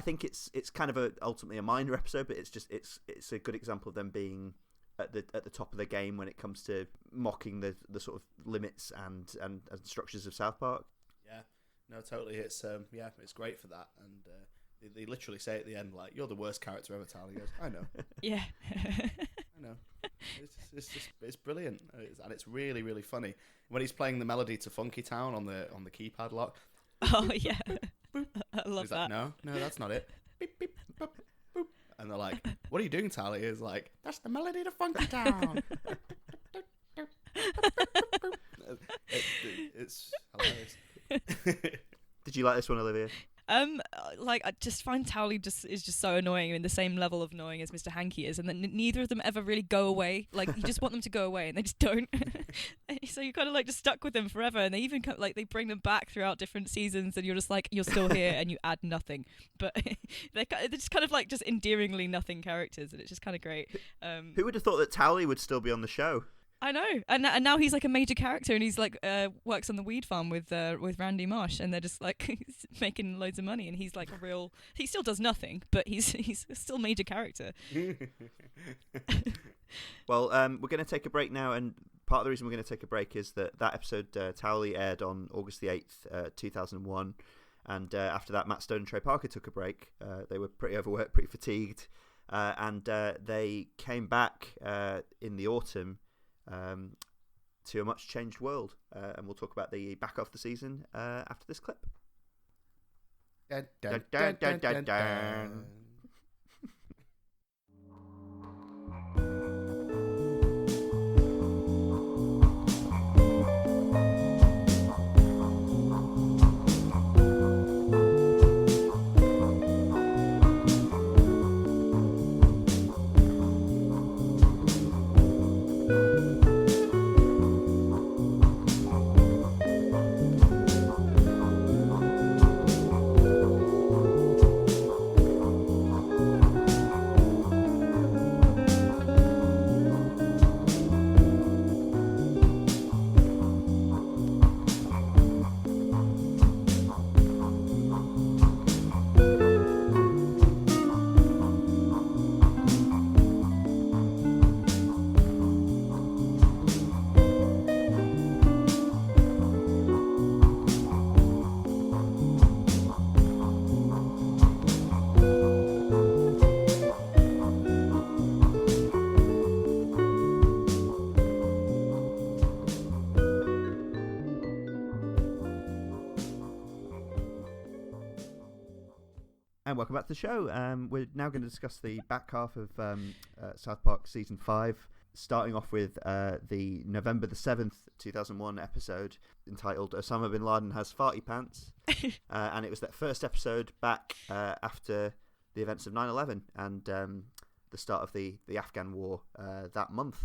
think it's kind of ultimately a minor episode, but it's a good example of them being at the top of the game when it comes to mocking the sort of limits and structures of South Park. Yeah, no, totally. It's it's great for that, and they literally say at the end, like, "You're the worst character ever." Towley goes, "I know." Yeah. I know. It's brilliant, and it's really, really funny when he's playing the melody to Funky Town on the keypad lock. Oh yeah. I love he's that. Like, no, that's not it. Beep, beep, boop, boop. And they're like, "What are you doing, Towley?" Is like, "That's the melody to Funky Town." It's hilarious. Did you like this one, Olivia? I just find Towley is just so annoying, in the same level of annoying as Mr. Hanky is, and then neither of them ever really go away. Like, you just want them to go away, and they just don't. So you're kind of like just stuck with them forever, and they even they bring them back throughout different seasons, and you're just like, you're still here, and you add nothing. But they're just kind of like just endearingly nothing characters, and it's just kind of great. Who would have thought that Towley would still be on the show? I know, and now he's like a major character, and he's like works on the weed farm with Randy Marsh, and they're just like making loads of money, and he's like he still does nothing, but he's still a major character. Well, we're going to take a break now, and part of the reason we're going to take a break is that episode Towley aired on August the 8th, 2001, and after that Matt Stone and Trey Parker took a break. They were pretty overworked, pretty fatigued, and they came back in the autumn to a much changed world, and we'll talk about the back half of the season after this clip. Dun, dun, dun, dun, dun, dun. And welcome back to the show. We're now going to discuss the back half of South Park Season 5, starting off with the November the 7th, 2001 episode entitled Osama Bin Laden Has Farty Pants. And it was that first episode back after the events of 9/11 and the start of the Afghan war that month.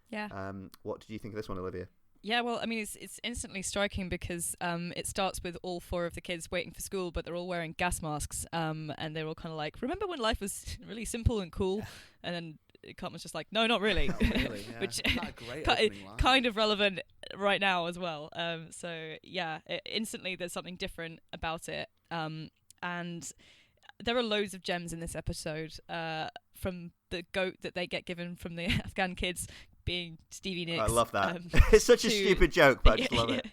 Yeah. What did you think of this one, Olivia? Yeah, well, I mean, it's instantly striking because it starts with all 4 of the kids waiting for school, but they're all wearing gas masks, and they're all kind of like, remember when life was really simple and cool? Yeah. And then Cartman's just like, no, not really. Not really, yeah. Which kind of relevant right now as well. So, yeah, instantly there's something different about it. And there are loads of gems in this episode, from the goat that they get given from the Afghan kids being Stevie Nicks. I love that. It's such a stupid joke, but I just love it.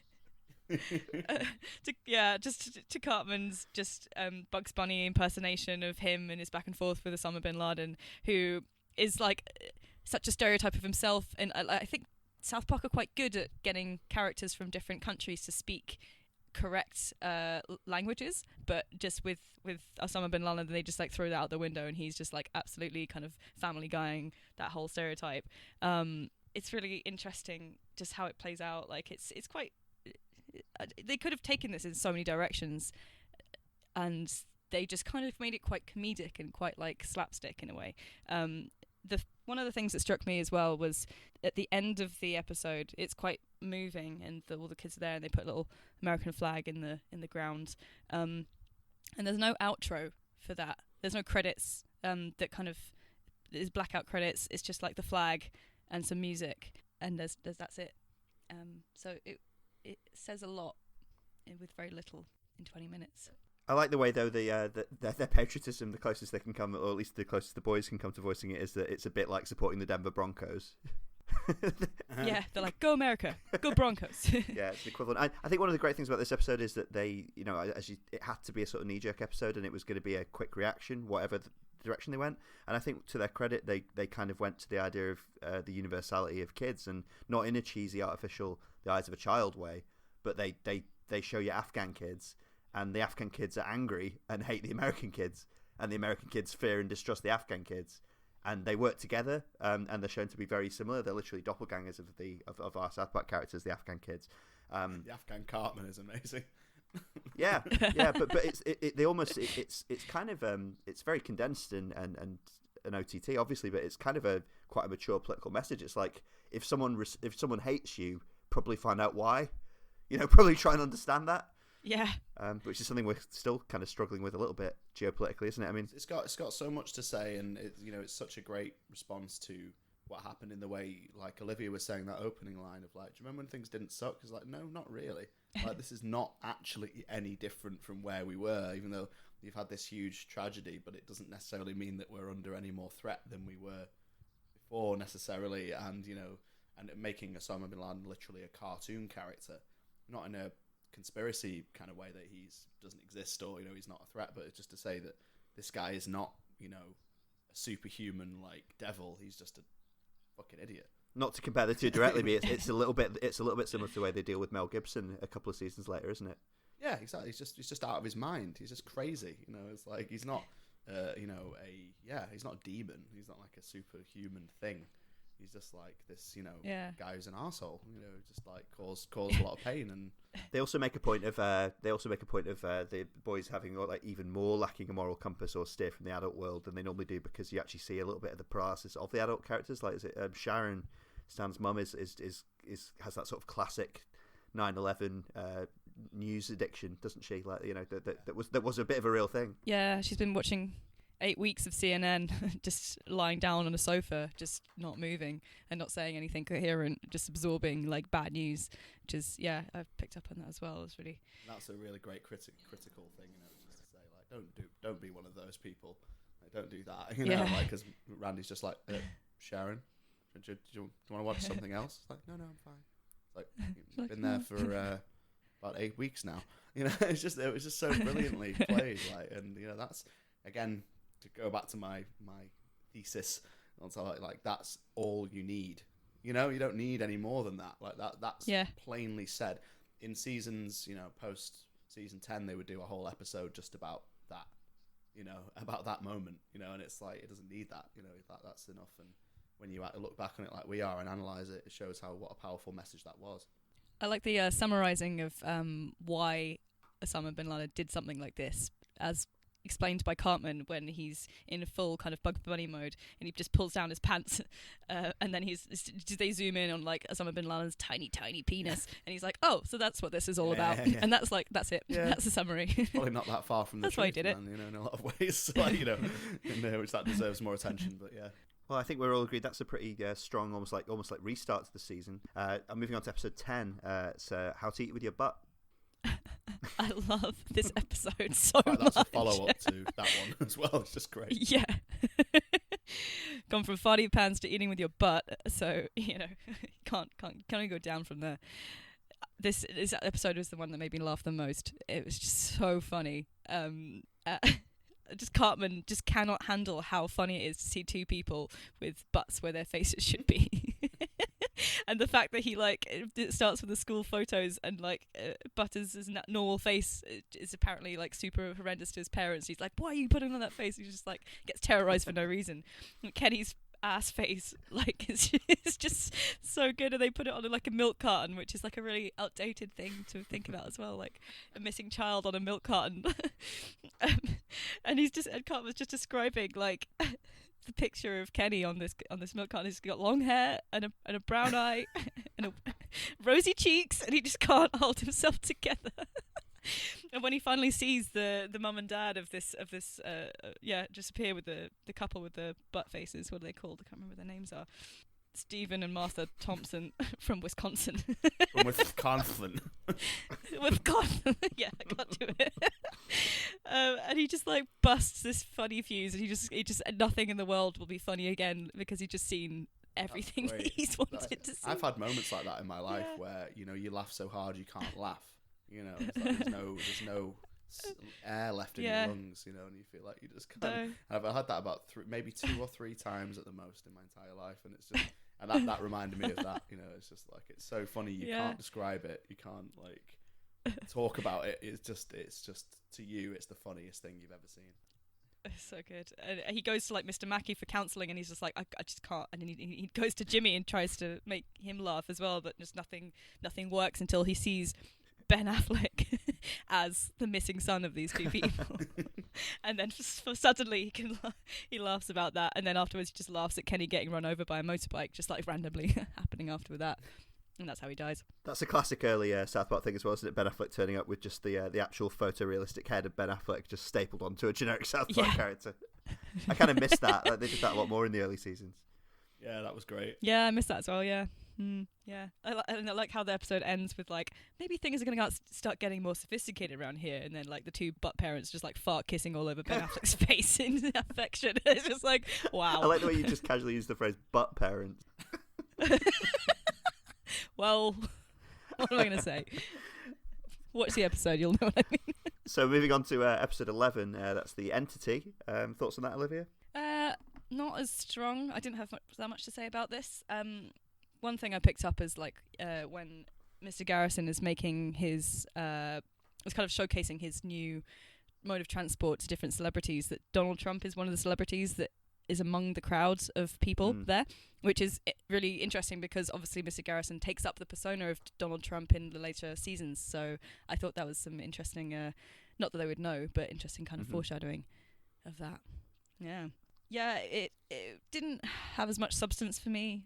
To Cartman's Bugs Bunny impersonation of him and his back and forth with Osama bin Laden, who is like such a stereotype of himself. And I think South Park are quite good at getting characters from different countries to speak correct languages, but just with Osama bin Laden, they just like throw that out the window, and he's just like absolutely kind of family guying that whole stereotype. It's really interesting just how it plays out. Like it's quite. They could have taken this in so many directions, and they just kind of made it quite comedic and quite like slapstick in a way. One of the things that struck me as well was at the end of the episode, it's quite moving, and all the kids are there, and they put a little American flag in the ground, and there's no outro for that. There's no credits. That kind of there's blackout credits. It's just like the flag and some music, and there's that's it. So it says a lot with very little in 20 minutes. I like the way, though, their patriotism, the closest they can come, or at least the closest the boys can come to voicing it, is that it's a bit like supporting the Denver Broncos. Yeah, they're like, go America, go Broncos. Yeah, it's the equivalent. I think one of the great things about this episode is that they, it had to be a sort of knee-jerk episode, and it was going to be a quick reaction, whatever the direction they went. And I think, to their credit, they kind of went to the idea of the universality of kids, and not in a cheesy, artificial, the eyes of a child way, but they show you Afghan kids, and the Afghan kids are angry and hate the American kids, and the American kids fear and distrust the Afghan kids, and they work together, and they're shown to be very similar. They're literally doppelgangers of our South Park characters, the Afghan kids. The Afghan Cartman is amazing. yeah, but it's kind of it's very condensed and an OTT obviously, but it's kind of quite a mature political message. It's like if someone hates you, probably find out why, probably try and understand that. Yeah. Which is something we're still kind of struggling with a little bit geopolitically, isn't it? I mean, it's got so much to say, and it's such a great response to what happened in the way, like Olivia was saying, that opening line of like, do you remember when things didn't suck? It's like, no, not really. Like, this is not actually any different from where we were, even though we've had this huge tragedy, but it doesn't necessarily mean that we're under any more threat than we were before necessarily. And, and making Osama bin Laden literally a cartoon character, not in a conspiracy kind of way that he doesn't exist or he's not a threat, but it's just to say that this guy is not a superhuman like devil. He's just a fucking idiot. Not to compare the two directly, but it's a little bit similar to the way they deal with Mel Gibson a couple of seasons later, isn't it? Yeah, exactly. He's just out of his mind. He's just crazy. It's like he's not he's not a demon. He's not like a superhuman thing. He's just like this, guy who's an arsehole, just like cause a lot of pain. And they also make a point of the boys having like even more lacking a moral compass or steer from the adult world than they normally do, because you actually see a little bit of the paralysis of the adult characters. Like, is it Sharon, Stan's mum, has that sort of classic 9/11 news addiction, doesn't she? Like, that was a bit of a real thing. Yeah, she's been watching 8 weeks of CNN, just lying down on a sofa, just not moving and not saying anything coherent, just absorbing like bad news. Which is, I've picked up on that as well. It's really that's a really great critical thing, just to say like, don't be one of those people. Like, don't do that, like, because Randy's just like, Sharon, do you want to watch something else? It's like, no, I'm fine. It's like, you've been there for about 8 weeks now. It was just so brilliantly played. Like, and that's again, to go back to my thesis, like that's all you need. You don't need any more than that. Like that's plainly said. In seasons, post season 10, they would do a whole episode just about that. about that moment, and it's like, it doesn't need that, that's enough. And when you look back on it like we are and analyze it, it shows what a powerful message that was. I like the summarizing of why Osama bin Laden did something like this, as explained by Cartman when he's in full kind of Bugs Bunny mode, and he just pulls down his pants, and then they zoom in on like Osama bin Laden's tiny penis, and he's like, oh, so that's what this is all about. And that's it. Yeah. That's the summary. Probably not that far from the that's truth, why he did it, in a lot of ways, like, which that deserves more attention. But yeah. Well, I think we're all agreed that's a pretty strong, almost like restart to the season. I'm moving on to episode 10. It's How to Eat with Your Butt. I love this episode so much. That's a follow-up to that one as well. It's just great. Yeah. Gone from farting your pants to eating with your butt, so can't only go down from there. This episode was the one that made me laugh the most. It was just so funny. Just Cartman just cannot handle how funny it is to see two people with butts where their faces should be. And the fact that he it starts with the school photos, and Butters' normal face is apparently super horrendous to his parents. He's like, why are you putting on that face? He just gets terrorized for no reason. And Kenny's ass face is just so good, and they put it on a milk carton, which is a really outdated thing to think about as well, a missing child on a milk carton. And Cartman's just describing the picture of Kenny on this milk carton. He's got long hair and a brown eye and rosy cheeks, and he just can't hold himself together. And when he finally sees the mum and dad of this just appear with the couple with the butt faces, what are they called? I can't remember what their names are. Stephen and Martha Thompson from Wisconsin. From Wisconsin. Wisconsin. Yeah, I can't do it. And he just busts this funny fuse, and he just nothing in the world will be funny again, because he's just seen everything that he's wanted to see. I've had moments like that in my life where you laugh so hard you can't laugh. It's there's no air left in your lungs, and you feel like you just can't. I've had that about maybe 2 or 3 times at the most in my entire life, and it's just, and that reminded me of that. It's just it's so funny, you can't describe it, you can't talk about it. It's just to you, it's the funniest thing you've ever seen. It's so good. And he goes to Mr. Mackey for counselling, and he's just I just can't. And then he goes to Jimmy and tries to make him laugh as well, but just nothing works until he sees Ben Affleck as the missing son of these two people. And then suddenly he laughs about that, and then afterwards he just laughs at Kenny getting run over by a motorbike, just randomly happening after that. And that's how he dies. That's a classic early South Park thing as well, isn't it? Ben Affleck turning up with just the actual photorealistic head of Ben Affleck just stapled onto a generic South Park character. I kind of missed that. They did that a lot more in the early seasons. Yeah, that was great. Yeah, I missed that as well, yeah. Yeah. I like how the episode ends with maybe things are going to start getting more sophisticated around here, and then the two butt parents just fart kissing all over Ben Affleck's face in affection. It's just wow. I like the way you just casually use the phrase butt parents. Well, what am I going to say? Watch the episode, you'll know what I mean. So moving on to episode 11, that's The Entity. Thoughts on that, Olivia? Not as strong. I didn't have that much to say about this. One thing I picked up is when Mr. Garrison is making his, was kind of showcasing his new mode of transport to different celebrities, that Donald Trump is one of the celebrities that is among the crowds of people there, which is really interesting because obviously Mr. Garrison takes up the persona of Donald Trump in the later seasons. So I thought that was some interesting, not that they would know, but interesting kind of foreshadowing of that. Yeah. Yeah, it didn't have as much substance for me,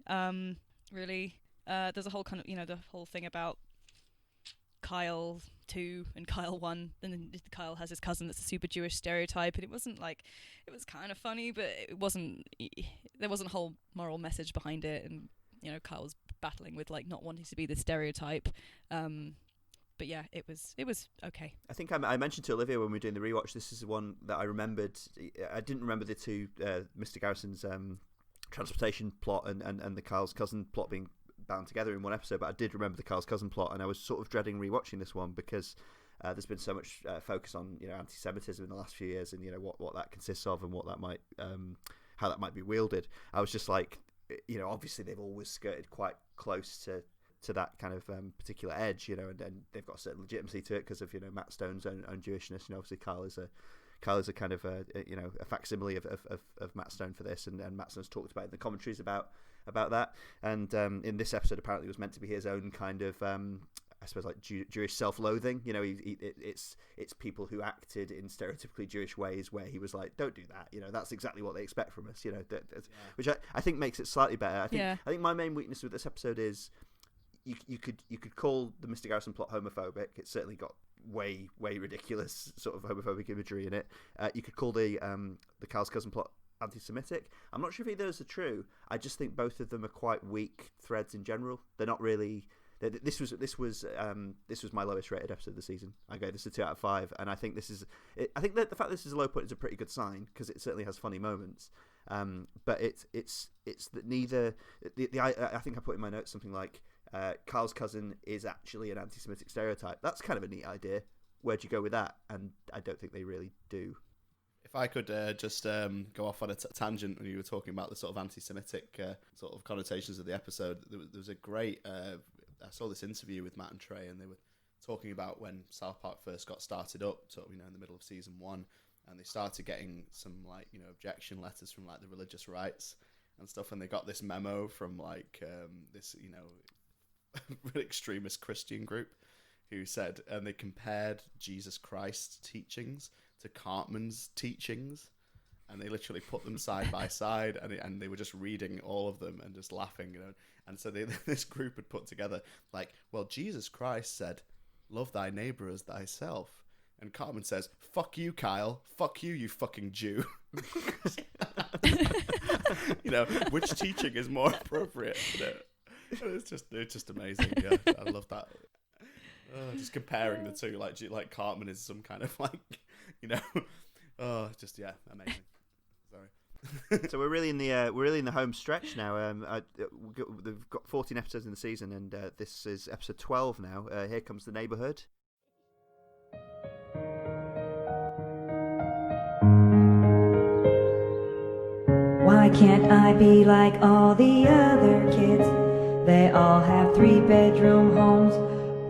really. There's a whole kind of, the whole thing about Kyle 2 and Kyle 1, and then Kyle has his cousin that's a super Jewish stereotype, and it wasn't it was kind of funny, but there wasn't a whole moral message behind it, and Kyle was battling with not wanting to be the stereotype. But yeah, it was okay. I think I mentioned to Olivia when we were doing the rewatch, this is the one that I remembered. I didn't remember the two, Mr. Garrison's transportation plot and the Kyle's cousin plot being bound together in one episode, but I did remember the Kyle's cousin plot, and I was sort of dreading rewatching this one because there's been so much focus on anti-Semitism in the last few years, and what that consists of and what that might how that might be wielded. I was just obviously they've always skirted quite close to that kind of particular edge, and they've got a certain legitimacy to it because of Matt Stone's own Jewishness. Obviously Kyle is Kyle is a kind of a facsimile of Matt Stone for this, and Matt Stone's talked about it in the commentaries about that. And in this episode, apparently, was meant to be his own kind of I suppose like Jewish self-loathing. It's people who acted in stereotypically Jewish ways where he was like, don't do that. That's exactly what they expect from us. Which I think makes it slightly better. I think my main weakness with this episode is you could call the Mr. Garrison plot homophobic. It's certainly got way ridiculous sort of homophobic imagery in it. You could call the Kyle's cousin plot anti-Semitic. I'm not sure if either of those are true. I just think both of them are quite weak threads in general. They're not really. This was my lowest rated episode of the season. I gave this a 2 out of 5, and I think this is. I think that the fact this is a low point is a pretty good sign because it certainly has funny moments. But it's that neither. I think I put in my notes something like Kyle's cousin is actually an anti-Semitic stereotype. That's kind of a neat idea. Where'd you go with that? And I don't think they really do. If I could just go off on a tangent when you were talking about the sort of anti-Semitic sort of connotations of the episode, there was a great. I saw this interview with Matt and Trey, and they were talking about when South Park first got started up, sort of, in the middle of season 1, and they started getting some objection letters from the religious rights and stuff, and they got this memo from this extremist Christian group who said, and they compared Jesus Christ's teachings to Cartman's teachings, and they literally put them side by side, and they were just reading all of them and just laughing, And so this group had put together well, Jesus Christ said, "Love thy neighbor as thyself," and Cartman says, "Fuck you, Kyle. Fuck you, you fucking Jew." Which teaching is more appropriate? It's just amazing. Yeah, I love that. Just comparing the two, like Cartman is some kind of amazing. Sorry. So we're really in the home stretch now. We've got 14 episodes in the season, and this is episode 12 now. Here comes the neighborhood. Why can't I be like all the other kids? They all have 3-bedroom homes,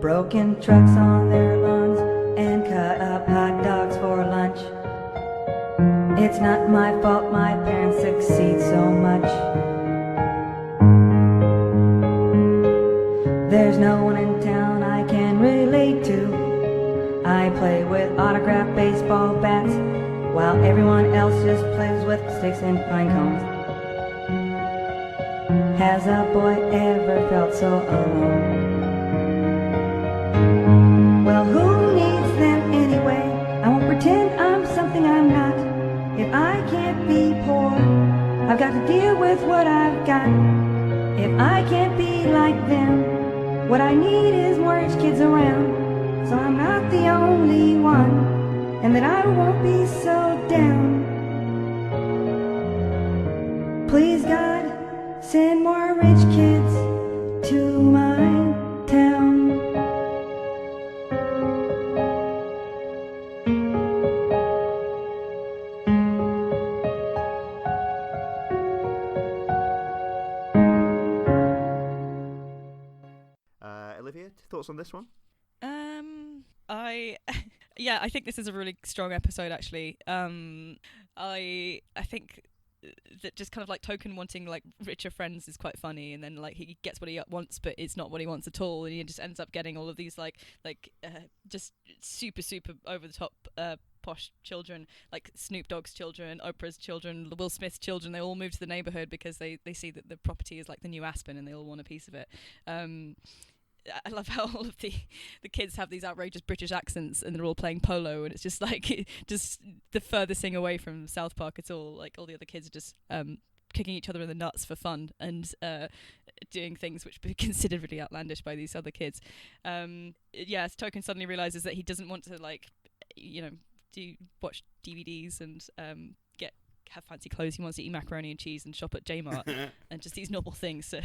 broken trucks on their lawns, and cut up hot dogs for lunch. It's not my fault my parents succeed so much. There's no one in town I can relate to. I play with autographed baseball bats, while everyone else just plays with sticks and pine cones. Has a boy ever felt so alone? Well, who needs them anyway? I won't pretend I'm something I'm not. If I can't be poor, I've got to deal with what I've got. If I can't be like them, what I need is more rich kids around, so I'm not the only one, and that I won't be so down. Please God, send more rich kids to my town. Olivia, thoughts on this one? I think this is a really strong episode, actually. I think that just kind of token wanting richer friends is quite funny, and then he gets what he wants, but it's not what he wants at all, and he just ends up getting all of these just super over the top posh children, like Snoop Dogg's children, Oprah's children, Will Smith's children. They all move to the neighborhood because they see that the property is the new Aspen, and they all want a piece of it. I love how all of the kids have these outrageous British accents, and they're all playing polo, and it's just just the furthest thing away from South Park at all. All the other kids are just kicking each other in the nuts for fun, and doing things which would be considered really outlandish by these other kids. Token suddenly realizes that he doesn't want to watch DVDs and have fancy clothes. He wants to eat macaroni and cheese and shop at J-Mart and just these normal things. So,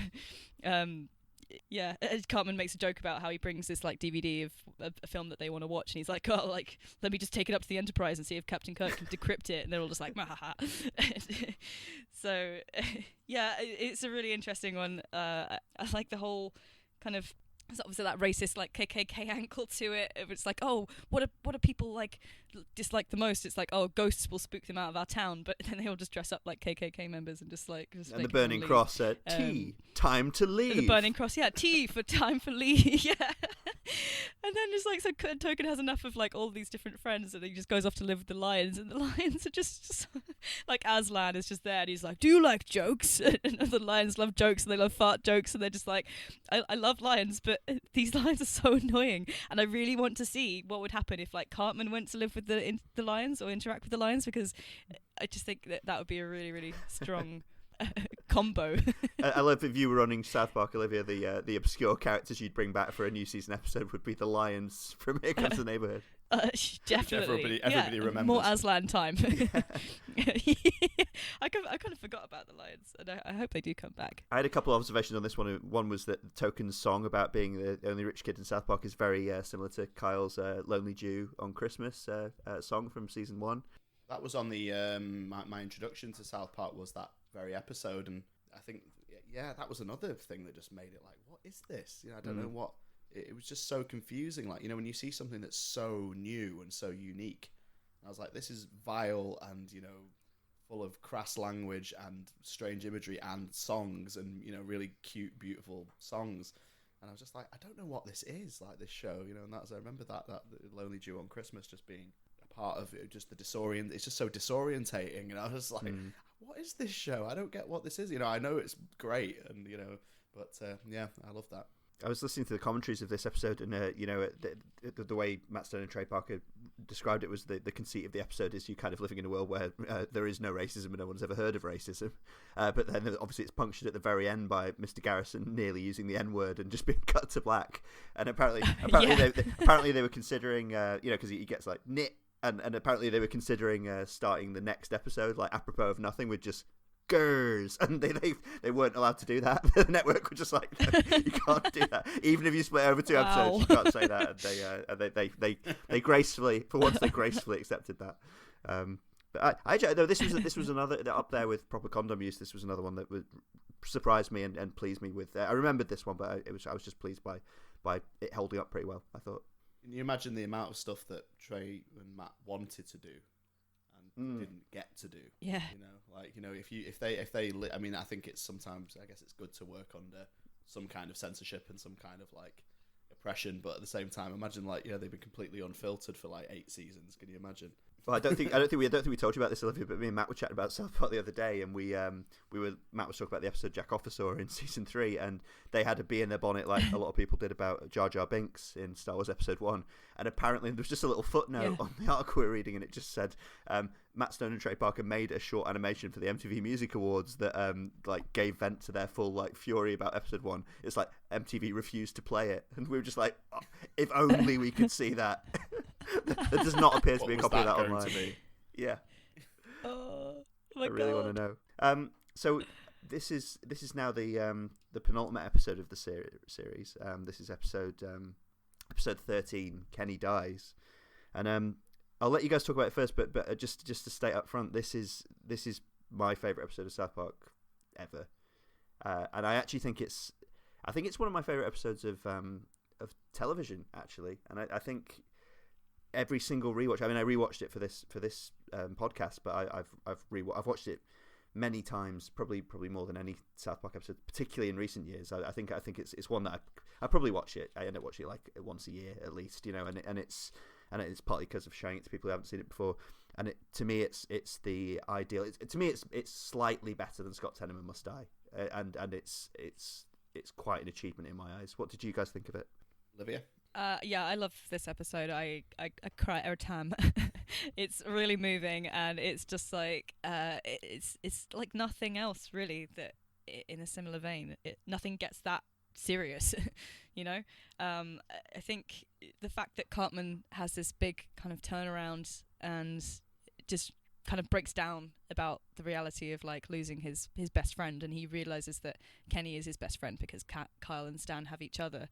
Cartman makes a joke about how he brings this DVD of a film that they want to watch, and he's like, let me just take it up to the Enterprise and see if Captain Kirk can decrypt it, and they're all just like, mahaha. So, it's a really interesting one. I like the whole kind of there's obviously that racist like KKK angle to it. It's like, oh, what do people like dislike the most? It's like, oh, ghosts will spook them out of our town, but then they all just dress up like KKK members and just and the burning cross at T, time to leave. The burning cross, yeah, T for time for leave, yeah. And then it's like, so Token has enough of like all these different friends, and he just goes off to live with the lions, and the lions are just like Aslan is just there, and he's like, do you like jokes? And the lions love jokes, and they love fart jokes, and they're just like, I love lions, but these lions are so annoying, and I really want to see what would happen if like Cartman went to live with the lions or interact with the lions, because I just think that would be a really, really strong combo. I love if you were running South Park, Olivia, the obscure characters you'd bring back for a new season episode would be the lions from Here Comes the Neighborhood. Definitely. Everybody remembers. More Aslan time. I kind of forgot about the lions, and I hope they do come back. I had a couple of observations on this one. One was that Token's song about being the only rich kid in South Park is very similar to Kyle's Lonely Jew on Christmas song from season 1. That was on the my introduction to South Park was that very episode, and I think that was another thing that just made it like, what is this? I don't know what. It was just so confusing. Like, when you see something that's so new and so unique, I was like, this is vile and full of crass language and strange imagery and songs and really cute, beautiful songs. And I was just like, I don't know what this is, like this show, and I remember that Lonely Jew on Christmas just being a part of it, just the it's just so disorientating, and I was like, what is this show? I don't get what this is. I know it's great, and but I love that. I was listening to the commentaries of this episode, and the way Matt Stone and Trey Parker described it was the conceit of the episode is you kind of living in a world where there is no racism and no one's ever heard of racism, but then obviously it's punctured at the very end by Mr. Garrison nearly using the N-word and just being cut to black. And apparently they were considering because he gets like nit, and apparently they were considering starting the next episode like apropos of nothing with just gers, and they weren't allowed to do that. The network were just like, no, you can't do that. Even if you split over 2 episodes, you can't say that. And they gracefully, for once, they gracefully accepted that. But I though this was another up there with proper condom use. This was another one that would surprise me and please me with. I remembered this one, but I was just pleased by it holding up pretty well, I thought. Can you imagine the amount of stuff that Trey and Matt wanted to do and didn't get to do? Yeah. If they I mean, I think it's sometimes, I guess it's good to work under some kind of censorship and some kind of like oppression, but at the same time, imagine they've been completely unfiltered for like 8 seasons. Can you imagine? Well, I don't think we told you about this, Olivia, but me and Matt were chatting about South Park the other day, and Matt was talking about the episode Jack Officer in season 3, and they had a bee in their bonnet like a lot of people did about Jar Jar Binks in Star Wars Episode 1, and apparently there was just a little footnote on the article we were reading, and it just said Matt Stone and Trey Parker made a short animation for the MTV Music Awards that gave vent to their full fury about Episode 1. It's like MTV refused to play it, and we were just like, oh, if only we could see that. There does not appear to be a copy of that online. Yeah. Oh my I really God. want to know. So this is now the penultimate episode of the series. This is episode 13. Kenny dies, and I'll let you guys talk about it first. But just to state up front, this is my favorite episode of South Park ever, and I actually think it's one of my favorite episodes of television actually, and I think. Every single rewatch. I mean, I rewatched it for this podcast, but I've watched it many times, probably more than any South Park episode, particularly in recent years. I think it's one that I probably watch it. I end up watching it like once a year at least, and it's partly because of showing it to people who haven't seen it before. And to me, it's the ideal. To me, it's slightly better than Scott Tenorman Must Die, and it's quite an achievement in my eyes. What did you guys think of it, Olivia? Yeah, I love this episode. I cry every time. It's really moving, and it's just like it's like nothing else really that in a similar vein. Nothing gets that serious, I think the fact that Cartman has this big kind of turnaround and just kind of breaks down about the reality of like losing his best friend, and he realizes that Kenny is his best friend because Kyle and Stan have each other.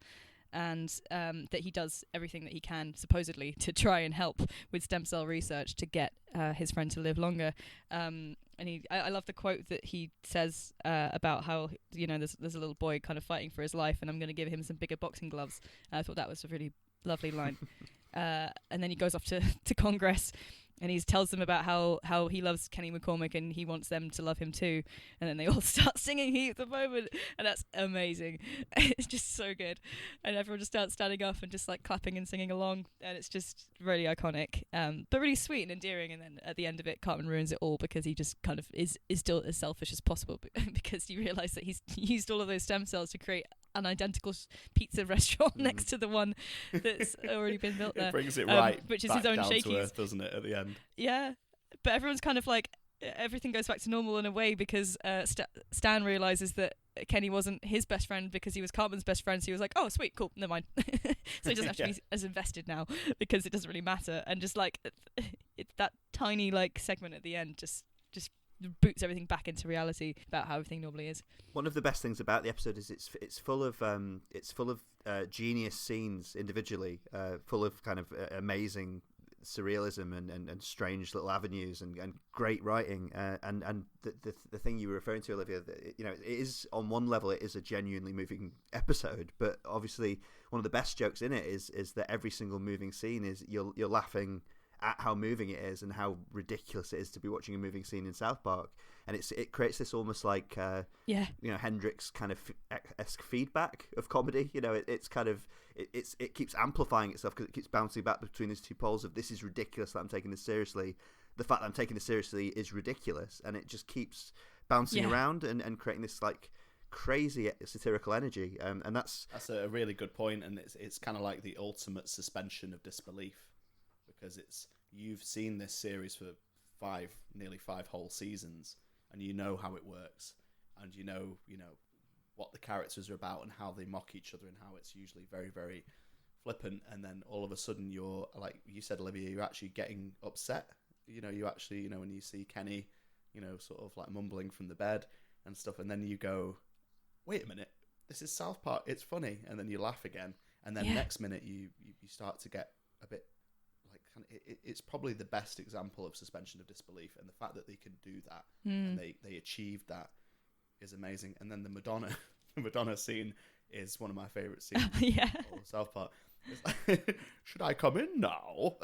and that he does everything that he can, supposedly, to try and help with stem cell research to get his friend to live longer. And I love the quote that he says about how, there's a little boy kind of fighting for his life, and I'm going to give him some bigger boxing gloves. I thought that was a really lovely line. And then he goes off to Congress, and he tells them about how he loves Kenny McCormick and he wants them to love him too. And then they all start singing Heat at the Moment, and that's amazing. It's just so good. And everyone just starts standing up and just like clapping and singing along, and it's just really iconic, but really sweet and endearing. And then at the end of it, Cartman ruins it all because he just kind of is still as selfish as possible because you realise that he's used all of those stem cells to create an identical pizza restaurant next to the one that's already been built there. It brings it right which is back his own down Shakey's. to earth, doesn't it, at the end? Yeah, but everyone's kind of like, everything goes back to normal in a way because Stan realises that Kenny wasn't his best friend because he was Cartman's best friend, so he was like, oh, sweet, cool, never mind. So he doesn't have to be as invested now because it doesn't really matter. And just like that tiny like segment at the end just boots everything back into reality about how everything normally is. One of the best things about the episode is it's full of genius scenes individually, full of kind of amazing surrealism and strange little avenues and great writing, and the thing you were referring to, Olivia, it is, on one level, it is a genuinely moving episode, but obviously one of the best jokes in it is that every single moving scene is you're laughing at how moving it is and how ridiculous it is to be watching a moving scene in South Park, and it creates this almost like Hendrix kind of esque feedback of comedy. It's kind of it keeps amplifying itself because it keeps bouncing back between these two poles of, this is ridiculous that I'm taking this seriously, the fact that I'm taking this seriously is ridiculous, and it just keeps bouncing around and creating this like crazy satirical energy, and that's a really good point, and it's kind of like the ultimate suspension of disbelief, because you've seen this series for nearly five whole seasons, and you know how it works, and you know what the characters are about and how they mock each other and how it's usually very, very flippant, and then all of a sudden you're, like you said, Olivia, you're actually getting upset. You actually, when you see Kenny, sort of like mumbling from the bed and stuff, and then you go, wait a minute, this is South Park, it's funny, and then you laugh again, and then next minute you start to get a bit like, it's probably the best example of suspension of disbelief, and the fact that they can do that and they achieved that is amazing. And then the Madonna scene is one of my favorite scenes of South Park. It's like, should I come in now?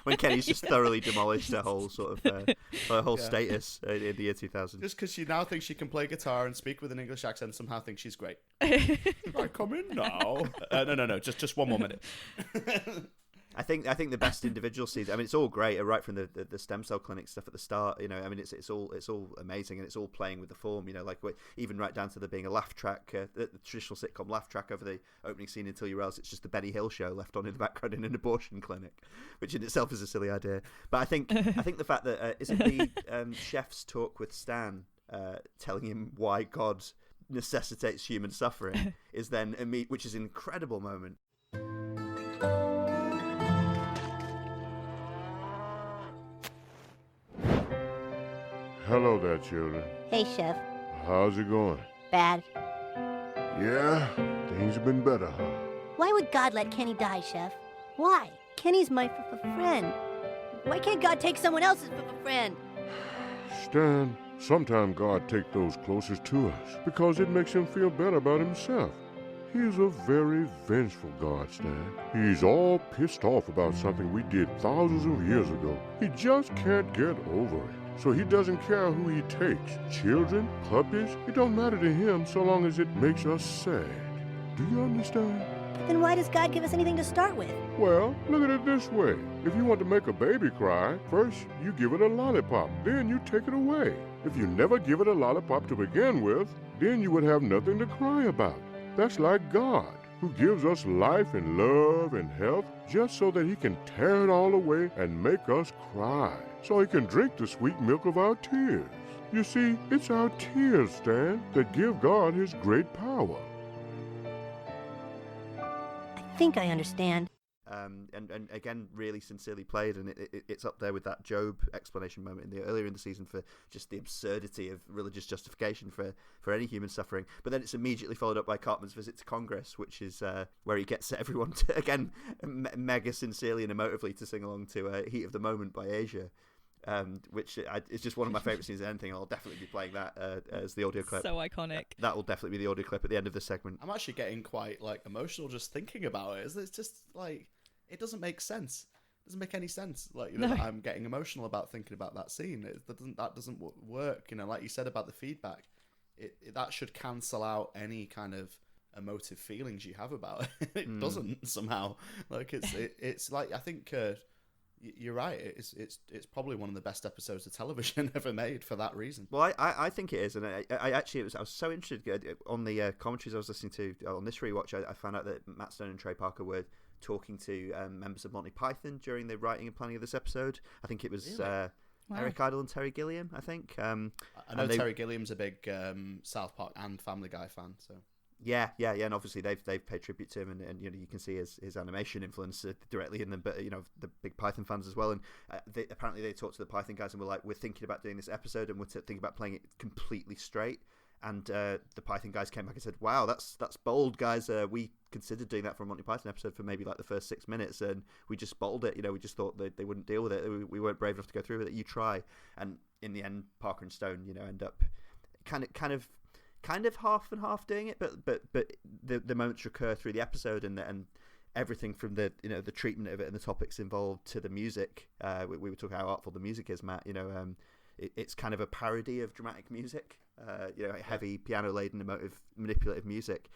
When Kenny's just thoroughly demolished her whole sort of her whole status in the year 2000. Just because she now thinks she can play guitar and speak with an English accent, somehow thinks she's great. Should I come in now? No. Just one more minute. I think the best individual scenes, I mean, it's all great, right from the stem cell clinic stuff at the start, I mean, it's all amazing, and it's all playing with the form, like even right down to there being a laugh track, the traditional sitcom laugh track over the opening scene, until you realise it's just the Benny Hill show left on in the background in an abortion clinic, which in itself is a silly idea. But I think the fact that isn't the chef's talk with Stan telling him why God necessitates human suffering is then which is an incredible moment. Hello there, children. Hey, Chef. How's it going? Bad. Yeah, things have been better, huh? Why would God let Kenny die, Chef? Why? Kenny's my friend. Why can't God take someone else's friend? Stan, sometimes God takes those closest to us because it makes him feel better about himself. He's a very vengeful God, Stan. He's all pissed off about something we did thousands of years ago. He just can't get over it. So he doesn't care who he takes. Children, puppies, it don't matter to him so long as it makes us sad. Do you understand? Then why does God give us anything to start with? Well, look at it this way. If you want to make a baby cry, first you give it a lollipop, then you take it away. If you never give it a lollipop to begin with, then you would have nothing to cry about. That's like God, who gives us life and love and health just so that he can tear it all away and make us cry, so he can drink the sweet milk of our tears. You see, it's our tears, Stan, that give God his great power. I think I understand. and again, really sincerely played, and it's up there with that Job explanation moment earlier in the season for just the absurdity of religious justification for any human suffering. But then it's immediately followed up by Cartman's visit to Congress, which is where he gets everyone to, again, mega sincerely and emotively to sing along to Heat of the Moment by Asia. Which is just one of my favourite scenes of anything. I'll definitely be playing that as the audio clip. So iconic. That will definitely be the audio clip at the end of the segment. I'm actually getting quite emotional just thinking about it. It's just it doesn't make sense. It doesn't make any sense. That I'm getting emotional about thinking about that scene. That doesn't work. Like you said about the feedback, that should cancel out any kind of emotive feelings you have about it. It doesn't somehow. It's I think. You're right. It's probably one of the best episodes of television ever made for that reason. Well, I think it is, and I was so interested on the commentaries I was listening to on this rewatch. I found out that Matt Stone and Trey Parker were talking to members of Monty Python during the writing and planning of this episode. I think it was Really? Eric Idle and Terry Gilliam. I think. I know Terry Gilliam's a big South Park and Family Guy fan, so. Yeah, and obviously they've paid tribute to him, and you can see his animation influence directly in them. But the big Python fans as well, and apparently they talked to the Python guys and were like, "We're thinking about doing this episode, and we're thinking about playing it completely straight." And the Python guys came back and said, "Wow, that's bold, guys. We considered doing that for a Monty Python episode for maybe the first 6 minutes, and we just bottled it. We just thought they wouldn't deal with it. We weren't brave enough to go through with it. You try." And in the end, Parker and Stone, end up kind of half and half doing it, but the moments recur through the episode, and everything from the the treatment of it and the topics involved to the music. We were talking how artful the music is, Matt. It's kind of a parody of dramatic music. Heavy piano laden, emotive, manipulative music,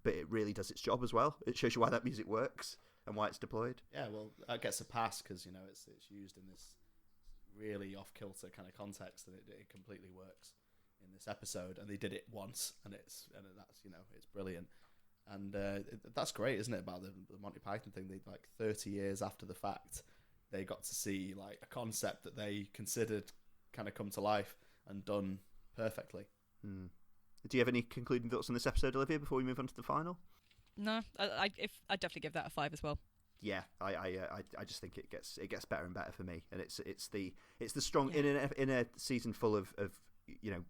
but it really does its job as well. It shows you why that music works and why it's deployed. Yeah, well, that gets a pass because it's used in this really off kilter kind of context, and it completely works in this episode, and they did it once, and that's it's brilliant, and that's great, isn't it? About the Monty Python thing, they 30 years after the fact, they got to see a concept that they considered kind of come to life and done perfectly. Do you have any concluding thoughts on this episode, Olivia, before we move on to the final? No, I'd definitely give that a 5 as well. Yeah, I just think it gets better and better for me, and it's the strong in a season full of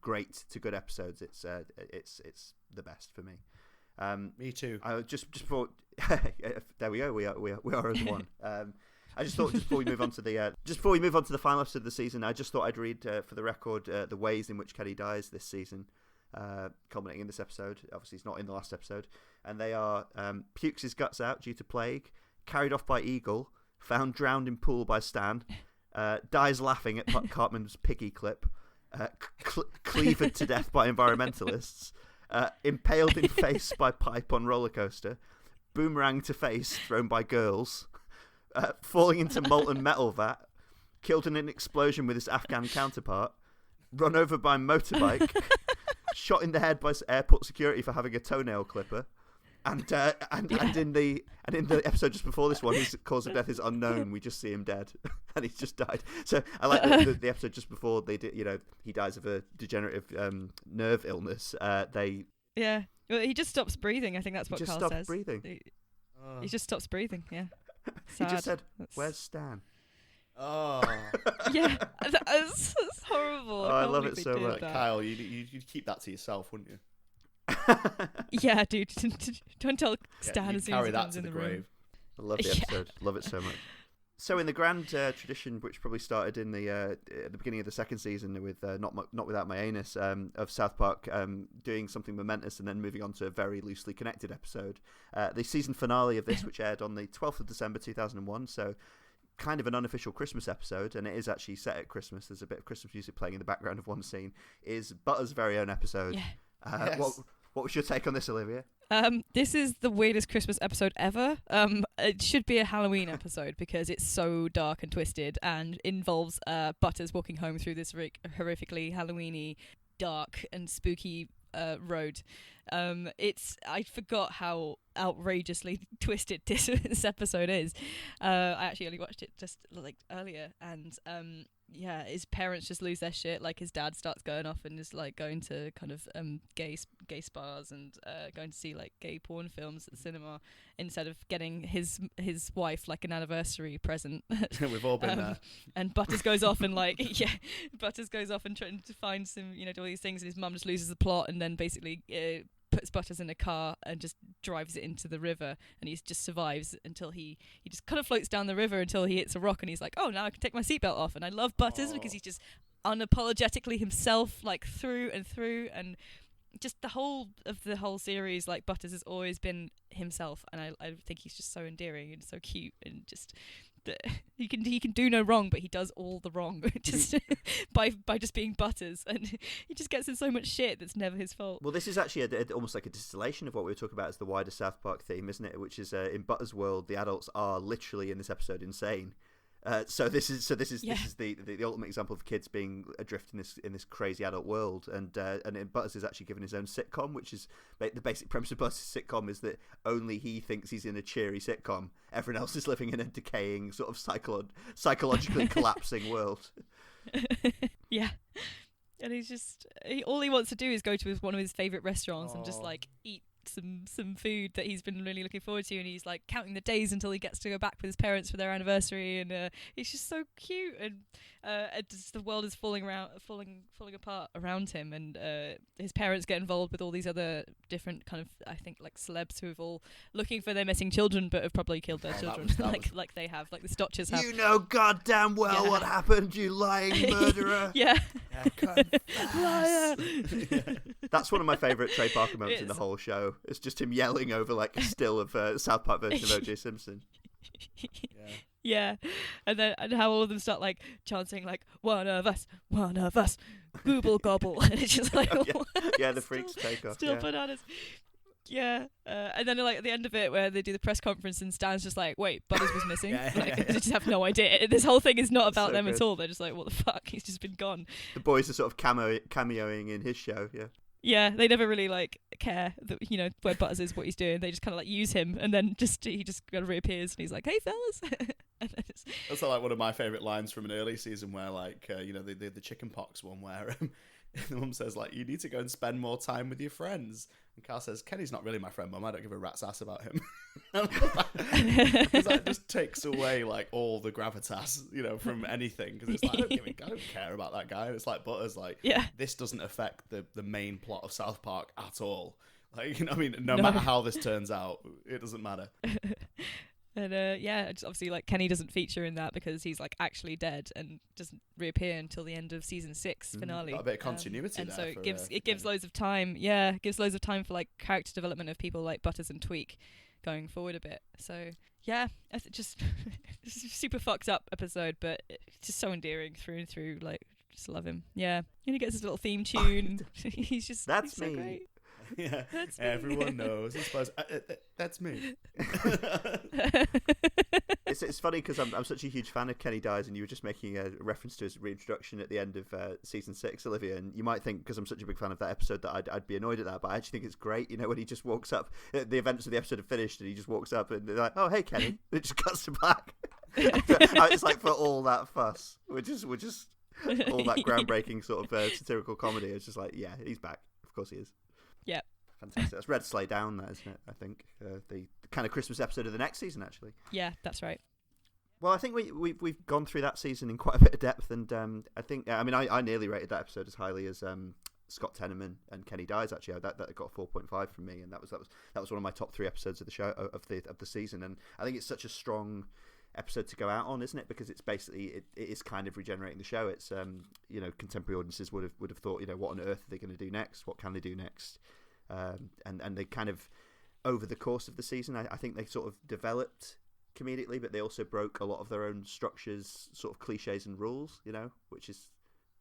great to good episodes. It's the best for me. Me too. Just before there we go. We are as one. I just thought just before we move on to the final episode of the season, I just thought I'd read for the record the ways in which Kenny dies this season, culminating in this episode. Obviously, he's not in the last episode, and they are pukes his guts out due to plague, carried off by eagle, found drowned in pool by Stan, dies laughing at Cartman's piggy clip. Cleavered to death by environmentalists, impaled in face by pipe on roller coaster, boomerang to face thrown by girls, falling into molten metal vat, killed in an explosion with his Afghan counterpart, run over by motorbike, shot in the head by airport security for having a toenail clipper, and in the episode just before this one, his cause of death is unknown. We just see him dead, and he's just died. So I like the episode just before they did. He dies of a degenerative nerve illness. Well, he just stops breathing. I think that's what Carl says. He just stops breathing. He just stops breathing. Yeah. He just said, "Where's Stan?" Oh. Yeah, that's horrible. I love it so much. Kyle, you'd keep that to yourself, wouldn't you? Yeah, dude. Don't tell Stan as soon as he comes in the room. I love the episode. Love it so much. So in the grand tradition, which probably started in at the beginning of the second season with Not Without My Anus, of South Park doing something momentous and then moving on to a very loosely connected episode, the season finale of this, which aired on the 12th of December 2001, so kind of an unofficial Christmas episode, and it is actually set at Christmas. There's a bit of Christmas music playing in the background of one scene, is Butter's very own episode. Yeah. Yes. What was your take on this, Olivia? This is the weirdest Christmas episode ever. It should be a Halloween episode because it's so dark and twisted and involves Butters walking home through this horrifically Halloween-y, dark and spooky road. I forgot how outrageously twisted this episode is. I actually only watched it just like earlier, and yeah, his parents just lose their shit. Like his dad starts going off and is like going to kind of gay spas and going to see like gay porn films at the cinema instead of getting his wife like an anniversary present. We've all been there. And Butters goes off and like Butters goes off and trying to find some do all these things, and his mum just loses the plot and then basically puts Butters in a car and just drives it into the river, and he just survives until he just kind of floats down the river until he hits a rock, and he's like, oh, now I can take my seatbelt off. And I love Butters because he's just unapologetically himself, like through and through, and just the whole series, like Butters has always been himself, and I think he's just so endearing and so cute, and just he can do no wrong, but he does all the wrong just by just being Butters, and he just gets in so much shit that's never his fault. Well, this is actually almost like a distillation of what we were talking about as the wider South Park theme, isn't it? Which is in Butters' world, the adults are literally in this episode insane. So this is the ultimate example of kids being adrift in this crazy adult world, and Butters is actually given his own sitcom, which is the basic premise of Butters' sitcom is that only he thinks he's in a cheery sitcom. Everyone else is living in a decaying, sort of psychologically collapsing world. Yeah, and all he wants to do is go to one of his favorite restaurants and just like eat some food that he's been really looking forward to, and he's like counting the days until he gets to go back with his parents for their anniversary, and he's just so cute, and just the world is falling apart around him, and his parents get involved with all these other different kind of, I think, like celebs who have all looking for their missing children but have probably killed their children. Like they have, like the Stotches have. You know goddamn well what happened, you lying murderer. Yeah. Liar. That's one of my favourite Trey Parker moments in the whole show. It's just him yelling over like a still of South Park version of O.J. Simpson. Yeah, and how all of them start like chanting like one of us, gooble gobble, and it's just like the freaks take off. Still bananas. Yeah, and then like at the end of it, where they do the press conference, and Stan's just like, "Wait, Butters was missing." They just have no idea. This whole thing is not about them at all. They're just like, "What the fuck? He's just been gone." The boys are sort of cameoing in his show. Yeah. Yeah, they never really like care that where Butters is, what he's doing. They just kind of like use him, and then he just kind of reappears, and he's like, "Hey fellas." That's like one of my favourite lines from an early season where like the chicken pox one where the mum says like, "You need to go and spend more time with your friends," and Carl says, "Kenny's not really my friend, Mum. I don't give a rat's ass about him." Because that just takes away like all the gravitas, from anything. Because it's like I don't care about that guy. And it's like Butters, like this doesn't affect the main plot of South Park at all. Like no matter how this turns out, it doesn't matter. And just obviously like Kenny doesn't feature in that because he's like actually dead and doesn't reappear until the end of season 6 finale. Got a bit of continuity and there. So it gives loads of time. Yeah, gives loads of time for like character development of people like Butters and Tweak going forward a bit. So yeah, it's just it's a super fucked up episode, but it's just so endearing through and through. Like, just love him. Yeah, and he gets his little theme tune. He's just that's he's me. So great. Yeah, everyone knows. I suppose that's me. It's funny because I'm such a huge fan of Kenny Dies, and you were just making a reference to his reintroduction at the end of season 6, Olivia. And you might think because I'm such a big fan of that episode that I'd be annoyed at that, but I actually think it's great. When he just walks up, the events of the episode have finished, and he just walks up, and they're like, "Oh, hey, Kenny." It just cuts to black. It's like for all that fuss, we're just all that groundbreaking sort of satirical comedy. It's just like, yeah, he's back. Of course he is. Yeah. Fantastic. That's Red Sleigh Down, that, isn't it? I think the kind of Christmas episode of the next season, actually. Yeah, that's right. Well, I think we've gone through that season in quite a bit of depth, and I think I nearly rated that episode as highly as Scott Tenorman and Kenny Dies. Actually, that got a 4.5 from me, and that was one of my top 3 episodes of the show of the season. And I think it's such a strong episode to go out on, isn't it? Because it's basically it is kind of regenerating the show. It's contemporary audiences would have thought, what on earth are they going to do next? What can they do next? And they kind of, over the course of the season, I think they sort of developed comedically, but they also broke a lot of their own structures, sort of cliches and rules, which is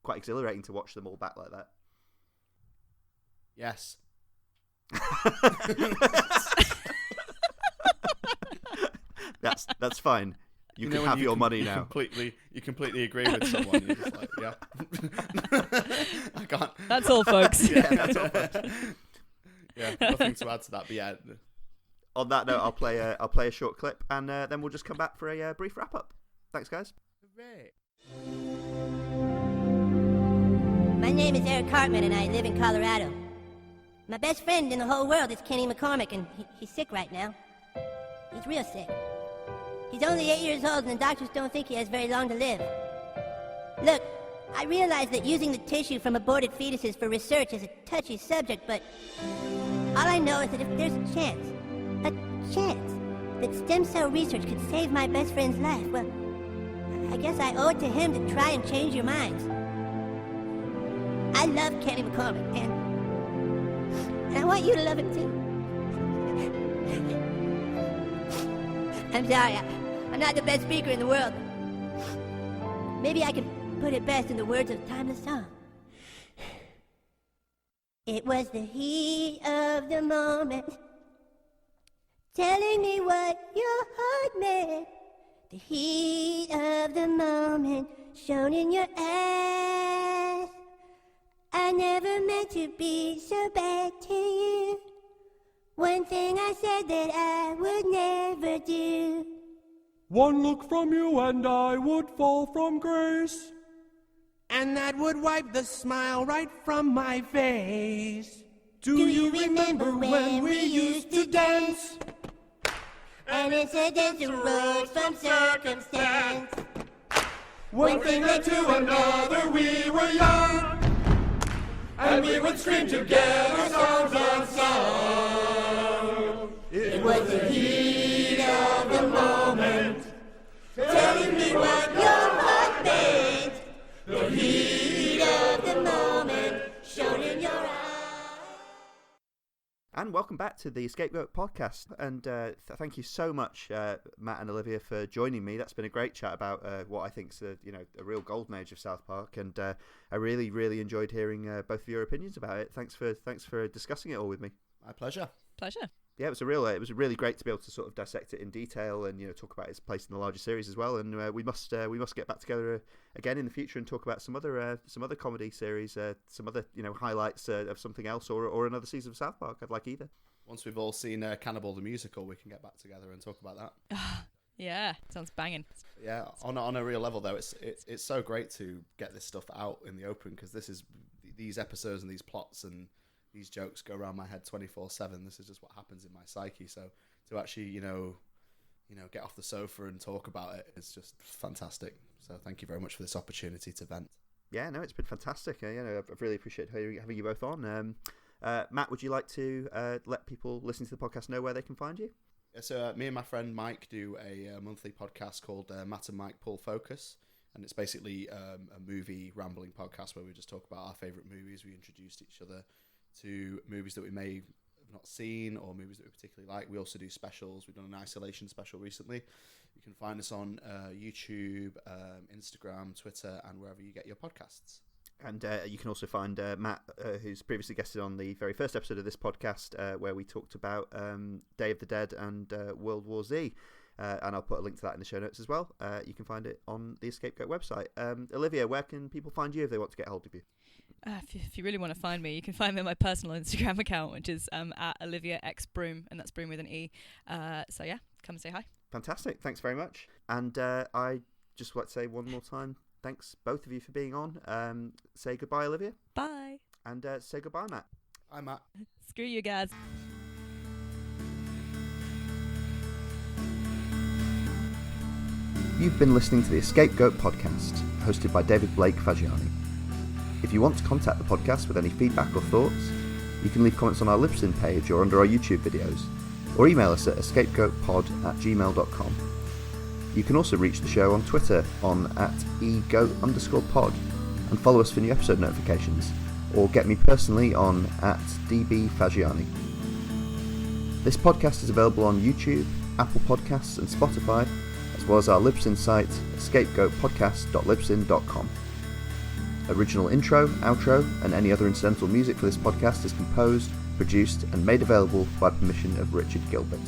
quite exhilarating to watch them all back like that. Yes. That's fine. You can have your money now. You completely agree with someone. You're just like, yeah. I can't. That's all, folks. Yeah, that's all, folks. Yeah, nothing to add to that, but yeah. On that note, I'll play a short clip, and then we'll just come back for a brief wrap up. Thanks, guys. Hooray. My name is Eric Hartman, and I live in Colorado. My best friend in the whole world is Kenny McCormick, and he's sick right now. He's real sick. He's only 8 years old, and the doctors don't think he has very long to live. Look, I realize that using the tissue from aborted fetuses for research is a touchy subject, but all I know is that if there's a chance that stem cell research could save my best friend's life, well, I guess I owe it to him to try and change your minds. I love Kenny McCormick, and I want you to love him too. I'm sorry, I'm not the best speaker in the world. Maybe I can put it best in the words of a timeless song. It was the heat of the moment, telling me what your heart meant. The heat of the moment, shown in your eyes. I never meant to be so bad to you. One thing I said that I would never do. One look from you and I would fall from grace. And that would wipe the smile right from my face. Do you remember when we used to dance? And incidents arose from circumstance. One thing led to another, we were young. And we would scream together songs unsung. It was the heat of the moment, telling me what your heart meant. The heat of the moment, shown in your eyes. And welcome back to the EscapeGoat podcast. And thank you so much, Matt and Olivia, for joining me. That's been a great chat about what I think is a real golden age of South Park. And I really, really enjoyed hearing both of your opinions about it. Thanks for discussing it all with me. My pleasure. Pleasure. Yeah, it was really great to be able to sort of dissect it in detail and talk about its place in the larger series as well. And we must get back together again in the future and talk about some other comedy series, some other highlights of something else or another season of South Park. I'd like either. Once we've all seen Cannibal the Musical, we can get back together and talk about that. Yeah, sounds banging. Yeah, on a real level though, it's so great to get this stuff out in the open, because these episodes and these plots and these jokes go around my head 24/7. This is just what happens in my psyche. So to actually, get off the sofa and talk about it is just fantastic. So thank you very much for this opportunity to vent. Yeah, no, it's been fantastic. I've really appreciated having you both on. Matt, would you like to let people listening to the podcast know where they can find you? Yeah, so me and my friend Mike do a monthly podcast called Matt and Mike Pull Focus. And it's basically a movie rambling podcast where we just talk about our favourite movies. We introduced each other to movies that we may have not seen or movies that we particularly like. We also do specials. We've done an isolation special recently. You can find us on YouTube, Instagram, Twitter, and wherever you get your podcasts. And you can also find Matt, who's previously guested on the very first episode of this podcast, where we talked about Day of the Dead and World War Z. And I'll put a link to that in the show notes as well. You can find it on the EscapeGoat website. Olivia, where can people find you if they want to get hold of you? If you really want to find me, you can find me on my personal Instagram account, which is at Olivia X Broome, and that's Broome with an E. So yeah, come and say hi. Fantastic. Thanks very much. And I just want to say one more time, thanks both of you for being on. Say goodbye, Olivia. Bye. And say goodbye, Matt. Hi, Matt. Screw you guys. You've been listening to the EscapeGoat podcast, hosted by David Blake Fagiani. If you want to contact the podcast with any feedback or thoughts, you can leave comments on our Libsyn page or under our YouTube videos, or email us at escapegoatpod@gmail.com. You can also reach the show on Twitter on @egoat_pod and follow us for new episode notifications, or get me personally on @dbfagiani. This podcast is available on YouTube, Apple Podcasts and Spotify, as well as our Libsyn site, escapegoatpodcast.libsyn.com. Original intro, outro, and any other incidental music for this podcast is composed, produced, and made available by permission of Richard Gilbert.